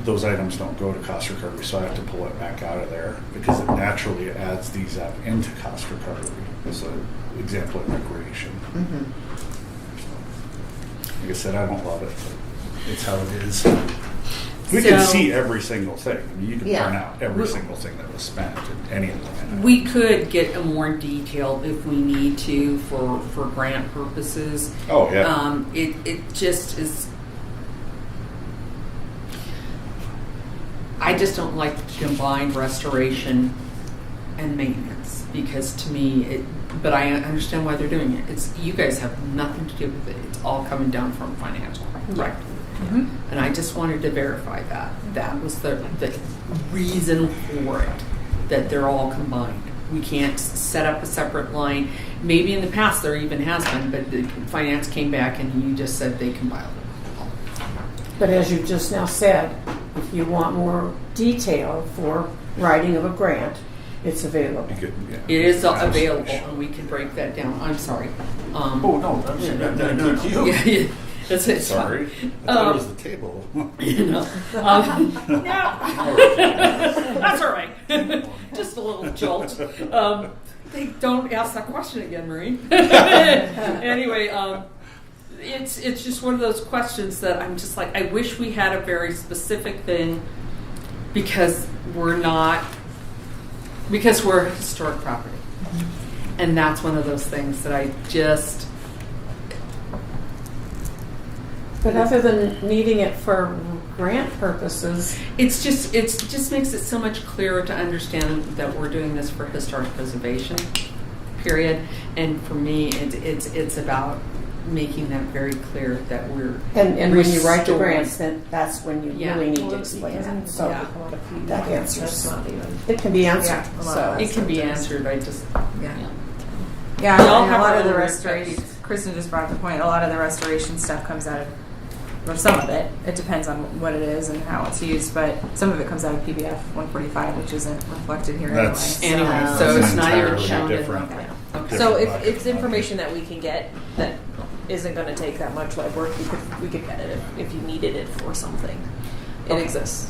Speaker 5: those items don't go to cost recovery, so I have to pull it back out of there because it naturally adds these up into cost recovery. As an example in recreation.
Speaker 6: Mm-hmm.
Speaker 5: So, like I said, I don't love it, but it's how it is. We
Speaker 1: So-
Speaker 5: can see every single thing. I mean, you can
Speaker 6: Yeah.
Speaker 5: print out every single thing that was spent in any of them.
Speaker 1: we could get a more detailed if we need to for grant purposes.
Speaker 5: Oh yeah.
Speaker 1: It just is. I just don't like combined restoration and maintenance because to me but I understand why they're doing it. It's you guys have nothing to do with it. It's all coming down from financial, right?
Speaker 2: Mm-hmm.
Speaker 1: And I just wanted to verify that was the reason for it, that they're all combined. We can't set up a separate line. Maybe in the past there even has been, but the finance came back and you just said they compiled it.
Speaker 3: But as you just now said, if you want more detail for writing of a grant, it's available.
Speaker 5: You could,
Speaker 1: It is
Speaker 5: absolutely.
Speaker 1: available, and we can break that down. I'm sorry.
Speaker 5: Oh no, thank you.
Speaker 1: Yeah. It's
Speaker 5: Sorry, I thought it was the table.
Speaker 1: You know. That's all right. Just a little jolt. They don't ask that question again, Marie. Anyway, it's just one of those questions that I'm just like, I wish we had a very specific thing because we're not because we're a historic property. And that's one of those things that I just,
Speaker 3: But other than needing it for grant purposes,
Speaker 1: it just makes it so much clearer to understand that we're doing this for historic preservation, period. And for me, it's about making that very clear that we're
Speaker 3: and when you write the
Speaker 1: restoring.
Speaker 3: grants, then that's when you
Speaker 1: Yeah.
Speaker 3: really need to explain it. So
Speaker 2: Yeah.
Speaker 3: that answers.
Speaker 7: That's not even.
Speaker 3: It can be answered.
Speaker 2: Yeah, a lot
Speaker 3: So
Speaker 2: of
Speaker 1: It can be answered. I just
Speaker 2: Yeah.
Speaker 1: yeah.
Speaker 2: Yeah,
Speaker 1: We all
Speaker 2: and
Speaker 1: have
Speaker 2: a lot
Speaker 1: our
Speaker 2: of the
Speaker 1: own
Speaker 2: restoration.
Speaker 1: perspectives.
Speaker 2: Kristen just brought up the point. A lot of the restoration stuff comes out of, or some of it. It depends on what it is and how it's used, but some of it comes out of PBF 145, which isn't reflected here
Speaker 5: That's-
Speaker 2: anyway.
Speaker 1: Anyway, so
Speaker 5: It's
Speaker 1: it's not even
Speaker 5: entirely
Speaker 1: shown in
Speaker 5: different.
Speaker 1: okay.
Speaker 5: Different
Speaker 7: So if
Speaker 5: bucket
Speaker 7: it's
Speaker 5: of money.
Speaker 7: information that we can get that isn't going to take that much legwork, we could get it if you needed it for something. It
Speaker 1: Okay.
Speaker 7: exists.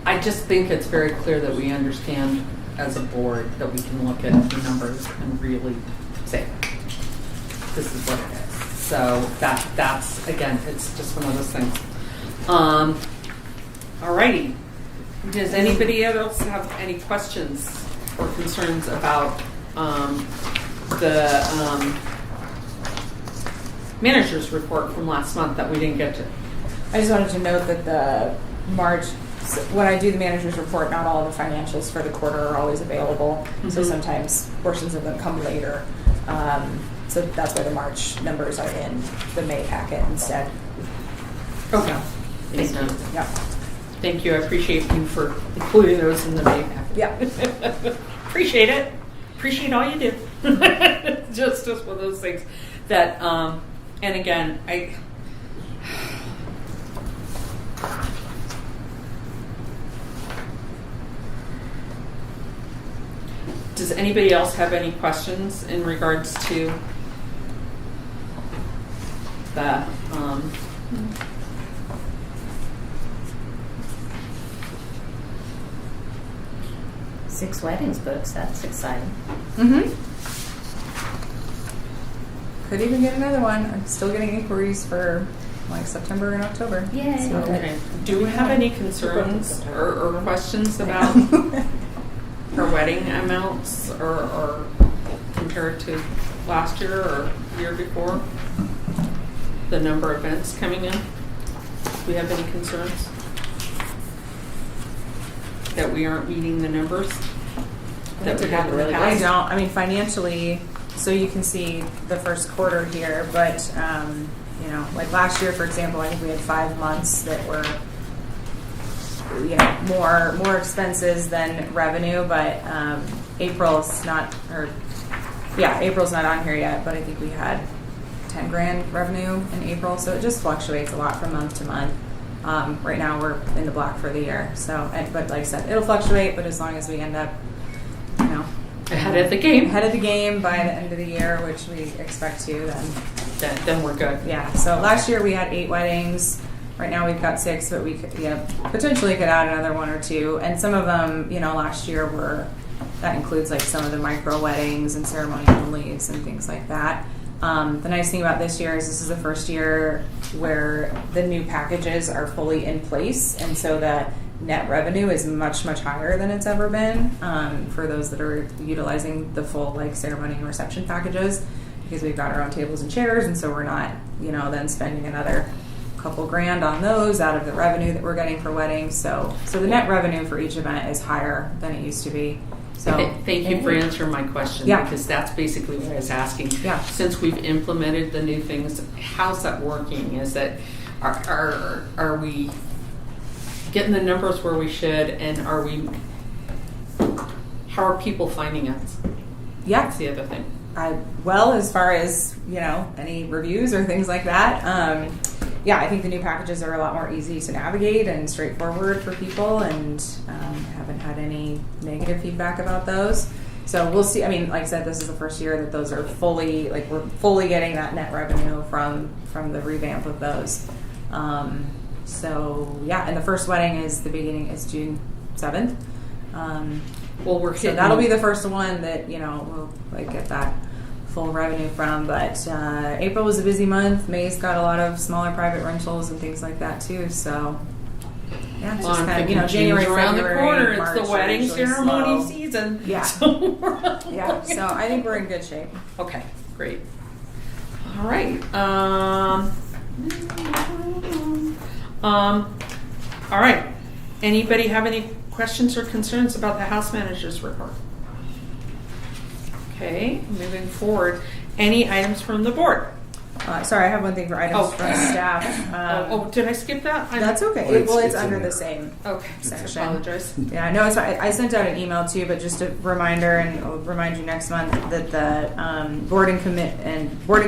Speaker 1: I just think it's very clear that we understand as a board that we can look at the numbers and really say, this is what it is. So that's again, it's just one of those things. Alrighty. Does anybody else have any questions or concerns about the manager's report from last month that we didn't get to?
Speaker 2: I just wanted to note that the March, when I do the manager's report, not all of the financials for the quarter are always available. So
Speaker 1: Mhm.
Speaker 2: sometimes portions of them come later. So that's why the March numbers are in the May packet instead.
Speaker 1: Okay.
Speaker 6: Thank you.
Speaker 2: Yeah.
Speaker 1: Thank you. I appreciate you for including those in the May packet.
Speaker 2: Yeah.
Speaker 1: Appreciate it. Appreciate all you do. just one of those things that, and again, does anybody else have any questions in regards to the,
Speaker 6: 6 weddings books. That's exciting.
Speaker 2: Mm-hmm. Could even get another one. I'm still getting inquiries for like September and October.
Speaker 6: Yay.
Speaker 2: So-
Speaker 1: okay. Do we have any concerns or questions about her wedding amounts or compared to last year or year before? The number of events coming in? Do we have any concerns? That we aren't meeting the numbers? That we have in the
Speaker 2: I
Speaker 1: past?
Speaker 2: don't. I mean, financially, so you can see the first quarter here, but you know, like last year, for example, I think we had 5 months that were, you know, more expenses than revenue. But April's not on here yet. But I think we had 10 grand revenue in April, so it just fluctuates a lot from month to month. Right now, we're in the black for the year. So, but like I said, it'll fluctuate. But as long as we end up, you know,
Speaker 1: Ahead of the game.
Speaker 2: ahead of the game by the end of the year, which we expect to,
Speaker 1: Then we're good.
Speaker 2: yeah. So last year we had 8 weddings. Right now we've got 6, but we could, potentially could add another 1 or 2. And some of them, you know, last year that includes like some of the micro weddings and ceremony onlys and things like that. The nice thing about this year is this is the first year where the new packages are fully in place, and so the net revenue is much, much higher than it's ever been for those that are utilizing the full like ceremony and reception packages, because we've got our own tables and chairs, and so we're not, you know, then spending another couple grand on those out of the revenue that we're getting for weddings. So the net revenue for each event is higher than it used to be. So
Speaker 1: Thank you for answering my question,
Speaker 2: Yeah.
Speaker 1: because that's basically what I was asking.
Speaker 2: Yeah.
Speaker 1: Since we've implemented the new things, how's that working? Is that are we getting the numbers where we should, and how are people finding us?
Speaker 2: Yeah.
Speaker 1: That's the other thing.
Speaker 2: Well, as far as, you know, any reviews or things like that, yeah, I think the new packages are a lot more easy to navigate and straightforward for people, and haven't had any negative feedback about those. So we'll see. I mean, like I said, this is the first year that those are fully, like, we're fully getting that net revenue from the revamp of those. So yeah, and the first wedding is June 7th.
Speaker 1: Well, we're
Speaker 2: So
Speaker 1: hitting,
Speaker 2: that'll be the first one that, you know, we'll like get that full revenue from. But April was a busy month. May's got a lot of smaller private rentals and things like that too. So Yeah, it's
Speaker 1: Well,
Speaker 2: just
Speaker 1: I'm
Speaker 2: kind of,
Speaker 1: thinking June's
Speaker 2: January,
Speaker 1: around
Speaker 2: February,
Speaker 1: the corner.
Speaker 2: March
Speaker 1: It's the
Speaker 2: are
Speaker 1: wedding
Speaker 2: usually
Speaker 1: ceremony
Speaker 2: slow.
Speaker 1: season.
Speaker 2: Yeah.
Speaker 1: So
Speaker 2: Yeah, so I think we're in good shape.
Speaker 1: okay, great. All right. All right. Anybody have any questions or concerns about the house manager's report? Okay, moving forward. Any items from the board?
Speaker 2: Sorry, I have one thing for items
Speaker 1: Oh.
Speaker 2: from staff.
Speaker 1: Did I skip that?
Speaker 2: That's okay.
Speaker 5: Well,
Speaker 2: It's
Speaker 5: it's
Speaker 2: under
Speaker 5: in
Speaker 2: the
Speaker 5: there.
Speaker 2: same
Speaker 1: Okay,
Speaker 2: section.
Speaker 1: apologize.
Speaker 2: Yeah, no, it's fine. I sent out an email too, but just a reminder, and I'll remind you next month that the board and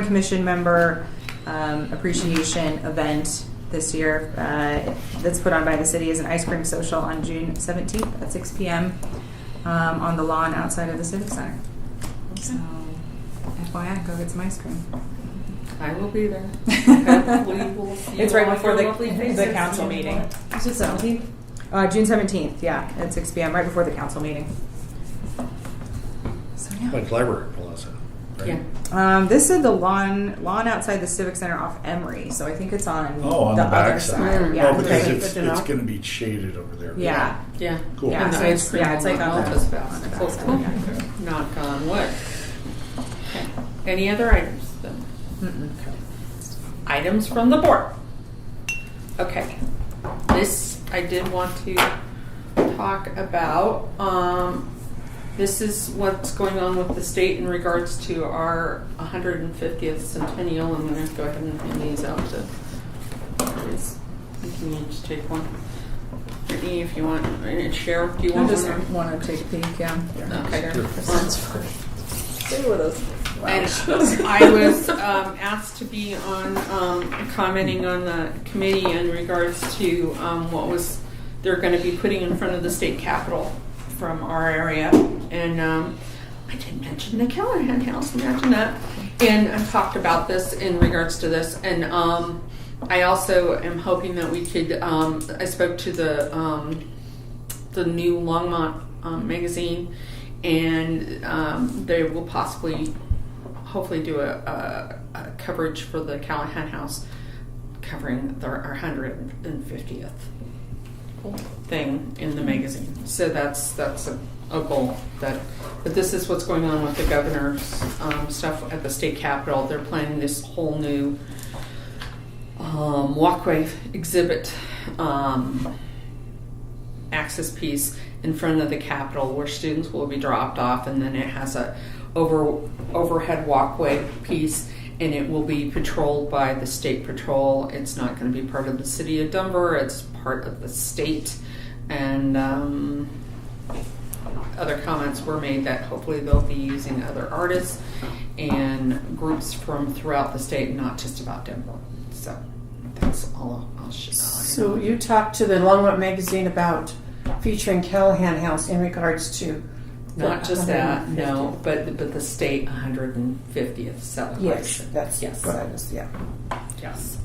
Speaker 2: commission member appreciation event this year that's put on by the city is an ice cream social on June 17th at 6 p.m. On the lawn outside of the Civic Center. So, FYI, go get some ice cream.
Speaker 1: I will be there. Hopefully we'll see
Speaker 2: It's
Speaker 1: you
Speaker 2: right
Speaker 1: all
Speaker 2: before
Speaker 1: with your lovely
Speaker 2: the
Speaker 1: faces.
Speaker 2: council meeting.
Speaker 7: Is it 17th?
Speaker 2: June 17th, yeah, at 6 p.m., right before the council meeting. So, yeah.
Speaker 5: Like Library Plaza, right?
Speaker 1: Yeah.
Speaker 2: This is the lawn outside the Civic Center off Emery, so I think it's on,
Speaker 5: Oh, on
Speaker 2: the,
Speaker 5: the
Speaker 2: other
Speaker 5: back
Speaker 2: side.
Speaker 5: side.
Speaker 2: Yeah,
Speaker 5: Oh, because
Speaker 2: okay.
Speaker 5: it's
Speaker 3: Good to know.
Speaker 5: going to be shaded over there.
Speaker 2: Yeah.
Speaker 1: Yeah.
Speaker 5: Cool.
Speaker 2: Yeah,
Speaker 1: And the
Speaker 2: so
Speaker 1: ice cream
Speaker 2: it's like
Speaker 1: will
Speaker 2: on
Speaker 1: not
Speaker 2: the,
Speaker 1: melt as
Speaker 2: on the
Speaker 1: fast.
Speaker 2: back
Speaker 1: Cool.
Speaker 2: side, yeah.
Speaker 1: Knock on wood. Okay. Any other items then?
Speaker 2: Mm-mm.
Speaker 1: Items from the board. Okay. This I did want to talk about. This is what's going on with the state in regards to our 150th centennial. I'm going to go ahead and hand these out to others. You can each take one. Brittany, if you want, and Cheryl, do you
Speaker 2: I
Speaker 1: want
Speaker 2: just
Speaker 1: one?
Speaker 2: want to take a peek, yeah.
Speaker 1: Okay.
Speaker 2: Stay with us.
Speaker 1: And I was asked to be on commenting on the committee in regards to what was they're going to be putting in front of the state capitol from our area, and I didn't mention the Callahan House. Imagine that, and I talked about this in regards to this, and I also am hoping that we could. I spoke to the new Longmont magazine, and they will hopefully do a coverage for the Callahan House, covering our 150th thing in the magazine. So that's a goal. But this is what's going on with the governor's stuff at the state capitol. They're planning this whole new walkway exhibit access piece in front of the capitol where students will be dropped off, and then it has a overhead walkway piece, and it will be patrolled by the state patrol. It's not going to be part of the city of Denver. It's part of the state, and other comments were made that hopefully they'll be using other artists and groups from throughout the state, not just about Denver. So that's all I'll share.
Speaker 3: So you talked to the Longmont magazine about featuring Callahan House in regards to
Speaker 1: Not just that,
Speaker 3: 150th.
Speaker 1: no, but the state 150th celebration.
Speaker 3: Yes, that's
Speaker 1: yes.
Speaker 3: what I was. Yeah.
Speaker 1: Yes.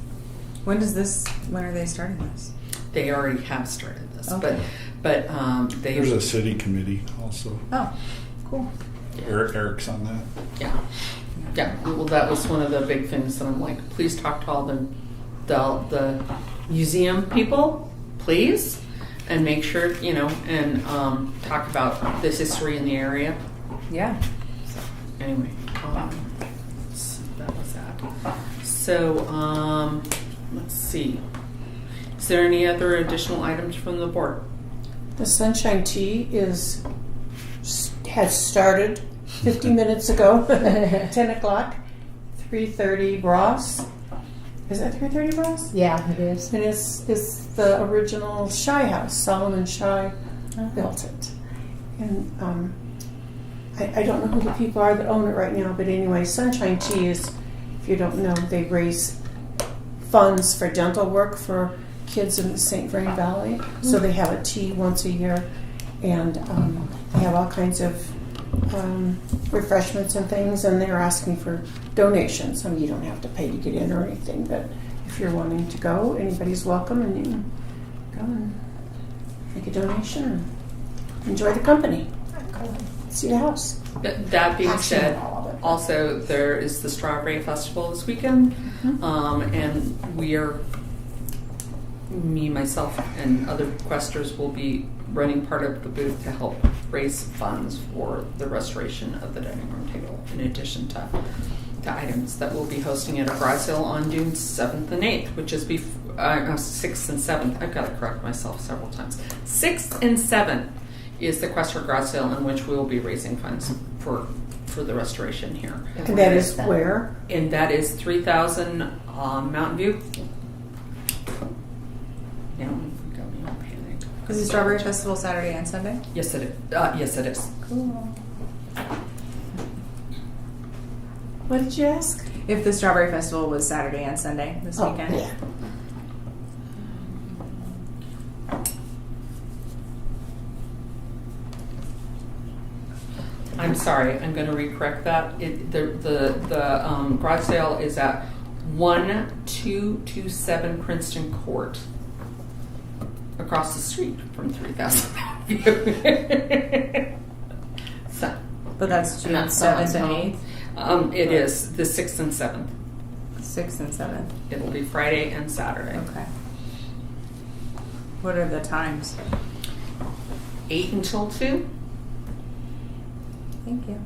Speaker 2: When are they starting this?
Speaker 1: They already have started this,
Speaker 2: Okay.
Speaker 1: but they
Speaker 5: There's a city committee also.
Speaker 2: Oh, cool.
Speaker 5: Eric's on that.
Speaker 1: yeah. Well, that was one of the big things that I'm like, please talk to all the museum people, please, and make sure and talk about the history in the area.
Speaker 2: Yeah.
Speaker 1: Anyway, so that was that. So let's see. Is there any other additional items from the board?
Speaker 3: The Sunshine Tea has started 50 minutes ago, 10 o'clock, 3:30 Ross. Is that 3:30 Ross?
Speaker 4: Yeah, it is.
Speaker 3: And it's the original Shy House. Solomon Shy built it. And I don't know who the people are that own it right now, but anyway, Sunshine Tea is, if you don't know, they raise funds for dental work for kids in the St. Vrain Valley. So they have a tea once a year, and they have all kinds of refreshments and things, and they're asking for donations. I mean, you don't have to pay to get in or anything, but if you're wanting to go, anybody's welcome, and you can go and make a donation and enjoy the company. See the house.
Speaker 1: That being
Speaker 3: Actually,
Speaker 1: said,
Speaker 3: all of it.
Speaker 1: also there is the Strawberry Festival this weekend, and me, myself, and other questers will be running part of the booth to help raise funds for the restoration of the dining room table, in addition to items that we'll be hosting at a garage sale on June 7th and 8th, which is 6th and 7th. I've got to correct myself several times. 6th and 7th is the Quester garage sale in which we will be raising funds for the restoration here.
Speaker 3: And that is where?
Speaker 1: And that is 3000 Mountain View. Now, you got me all panicked.
Speaker 2: Is the Strawberry Festival Saturday and Sunday?
Speaker 1: Yes, it is. Yes, it is.
Speaker 2: Cool.
Speaker 3: What did you ask?
Speaker 2: If the Strawberry Festival was Saturday and Sunday this weekend.
Speaker 3: Yeah.
Speaker 1: I'm sorry. I'm going to recorrect that. The garage sale is at 1227 Princeton Court, across the street from 3000 View. So,
Speaker 2: But that's June
Speaker 6: Not so
Speaker 2: 7th and
Speaker 6: much.
Speaker 2: 8th?
Speaker 1: it is the 6th and 7th.
Speaker 2: 6th and 7th.
Speaker 1: It'll be Friday and Saturday.
Speaker 2: Okay. What are the times?
Speaker 1: 8 until 2.
Speaker 2: Thank you.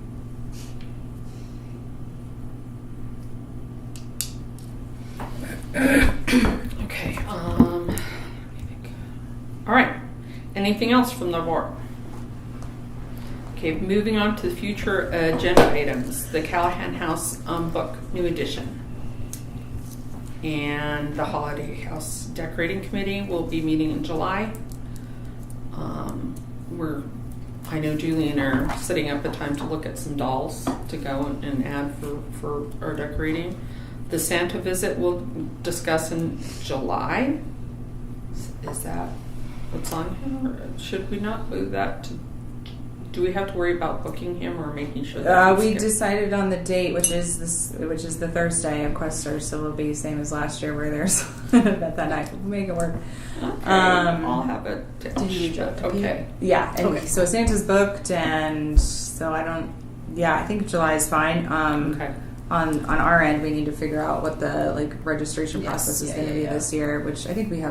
Speaker 1: Okay. All right. Anything else from the board? Okay, moving on to the future agenda items. The Callahan House book, new edition. And the Holiday House Decorating Committee will be meeting in July. I know Julie and I are setting up a time to look at some dolls to go and add for our decorating. The Santa visit we'll discuss in July. Is that what's on here? Should we not move that to? Do we have to worry about booking him or making sure that
Speaker 2: We decided on the date, which is the Thursday of Quester, so it'll be the same as last year where there's an event that night. We'll make it work.
Speaker 1: Okay, I'll have it.
Speaker 2: Did you reach out to Pete?
Speaker 1: Okay.
Speaker 2: Yeah, and
Speaker 1: Okay.
Speaker 2: so Santa's booked, and so I think July is fine.
Speaker 1: Okay.
Speaker 2: On our end, we need to figure out what the registration
Speaker 1: Yes,
Speaker 2: process is
Speaker 1: yeah,
Speaker 2: going to
Speaker 1: yeah,
Speaker 2: be
Speaker 1: yeah.
Speaker 2: this year, which I think we've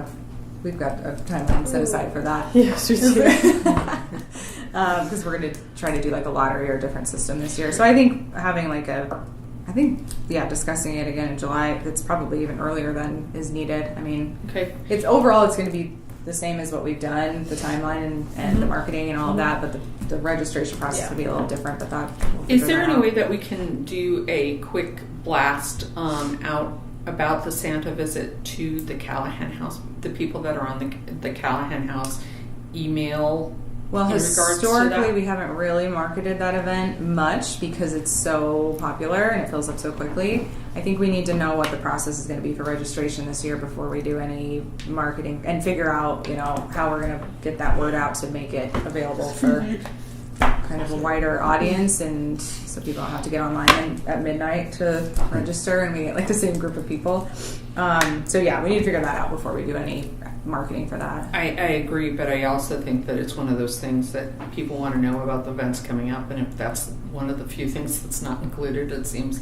Speaker 2: got a timeline set aside for that.
Speaker 3: Yes, we do.
Speaker 2: Because we're going to try to do a lottery or a different system this year. So I think having discussing it again in July, it's probably even earlier than is needed. I mean,
Speaker 1: Okay.
Speaker 2: it's going to be the same as what we've done, the timeline and the marketing and all of that, but the registration process will be a little different. But that
Speaker 1: Is there any way that we can do a quick blast out about the Santa visit to the Callahan House, the people that are on the Callahan House email?
Speaker 2: Well,
Speaker 1: in regards to
Speaker 2: historically,
Speaker 1: that?
Speaker 2: we haven't really marketed that event much because it's so popular and it fills up so quickly. I think we need to know what the process is going to be for registration this year before we do any marketing and figure out, how we're going to get that word out to make it available for kind of a wider audience, and so people don't have to get online at midnight to register and we get the same group of people. So yeah, we need to figure that out before we do any marketing for that.
Speaker 1: I agree, but I also think that it's one of those things that people want to know about the events coming up, and if that's one of the few things that's not included, it seems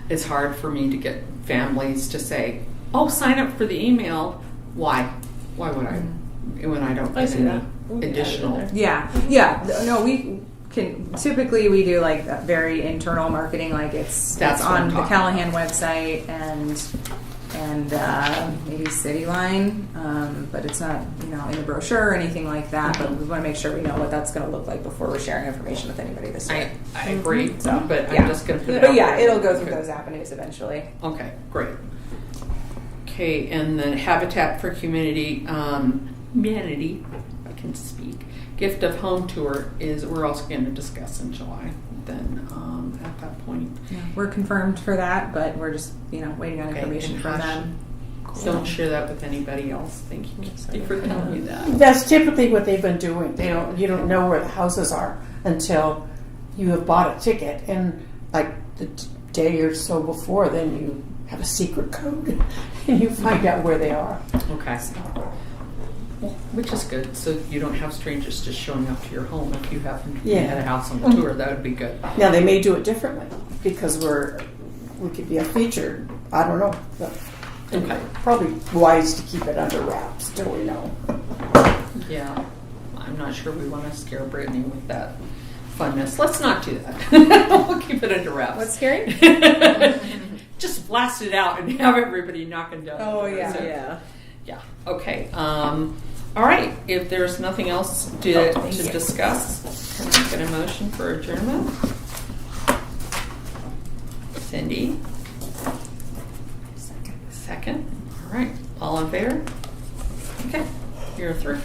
Speaker 1: it's hard for me to get families to say, oh, sign up for the email. Why would I, when I don't get any additional?
Speaker 2: Yeah. No, we can typically we do very internal marketing, it's
Speaker 1: That's what I'm
Speaker 2: on the
Speaker 1: talking
Speaker 2: Callahan website and maybe Cityline, but it's not in the brochure or anything like that. But we want to make sure we know what that's going to look like before we're sharing information with anybody this year.
Speaker 1: I agree,
Speaker 2: So,
Speaker 1: but
Speaker 2: yeah.
Speaker 1: I'm just going to put it
Speaker 2: But
Speaker 1: out
Speaker 2: yeah,
Speaker 1: there.
Speaker 2: it'll go through
Speaker 1: Okay.
Speaker 2: those avenues eventually.
Speaker 1: Okay, great. Okay, and the Habitat for Humanity, I can speak, Gift of Home Tour we're also going to discuss in July. Then at that point,
Speaker 2: Yeah, we're confirmed for that, but we're just waiting on
Speaker 1: Okay,
Speaker 2: information
Speaker 1: and
Speaker 2: from
Speaker 1: hush.
Speaker 2: them.
Speaker 1: don't share that with anybody else. Thank you for telling me that.
Speaker 3: That's typically what they've been doing. You don't know where the houses are until you have bought a ticket, and the day or so before, then you have a secret code and you find out where they are.
Speaker 1: Okay. Which is good, so you don't have strangers just showing up to your home if you happen to be at a house on the tour. That would be good.
Speaker 3: Now they may do it differently because we could be a featured. I don't know. But
Speaker 1: Okay.
Speaker 3: Probably wise to keep it under wraps till we know.
Speaker 1: Yeah, I'm not sure we want to scare Brittany with that funness. Let's not do that. We'll keep it under wraps.
Speaker 2: What's scary?
Speaker 1: Just blast it out and have everybody knocking down.
Speaker 2: Oh,
Speaker 1: the door.
Speaker 2: yeah.
Speaker 1: So,
Speaker 2: Yeah.
Speaker 1: yeah. Okay. All right. If there's nothing else to discuss, can I get a motion for adjournment? Cindy. Second. All right. All in favor? Okay. You're through.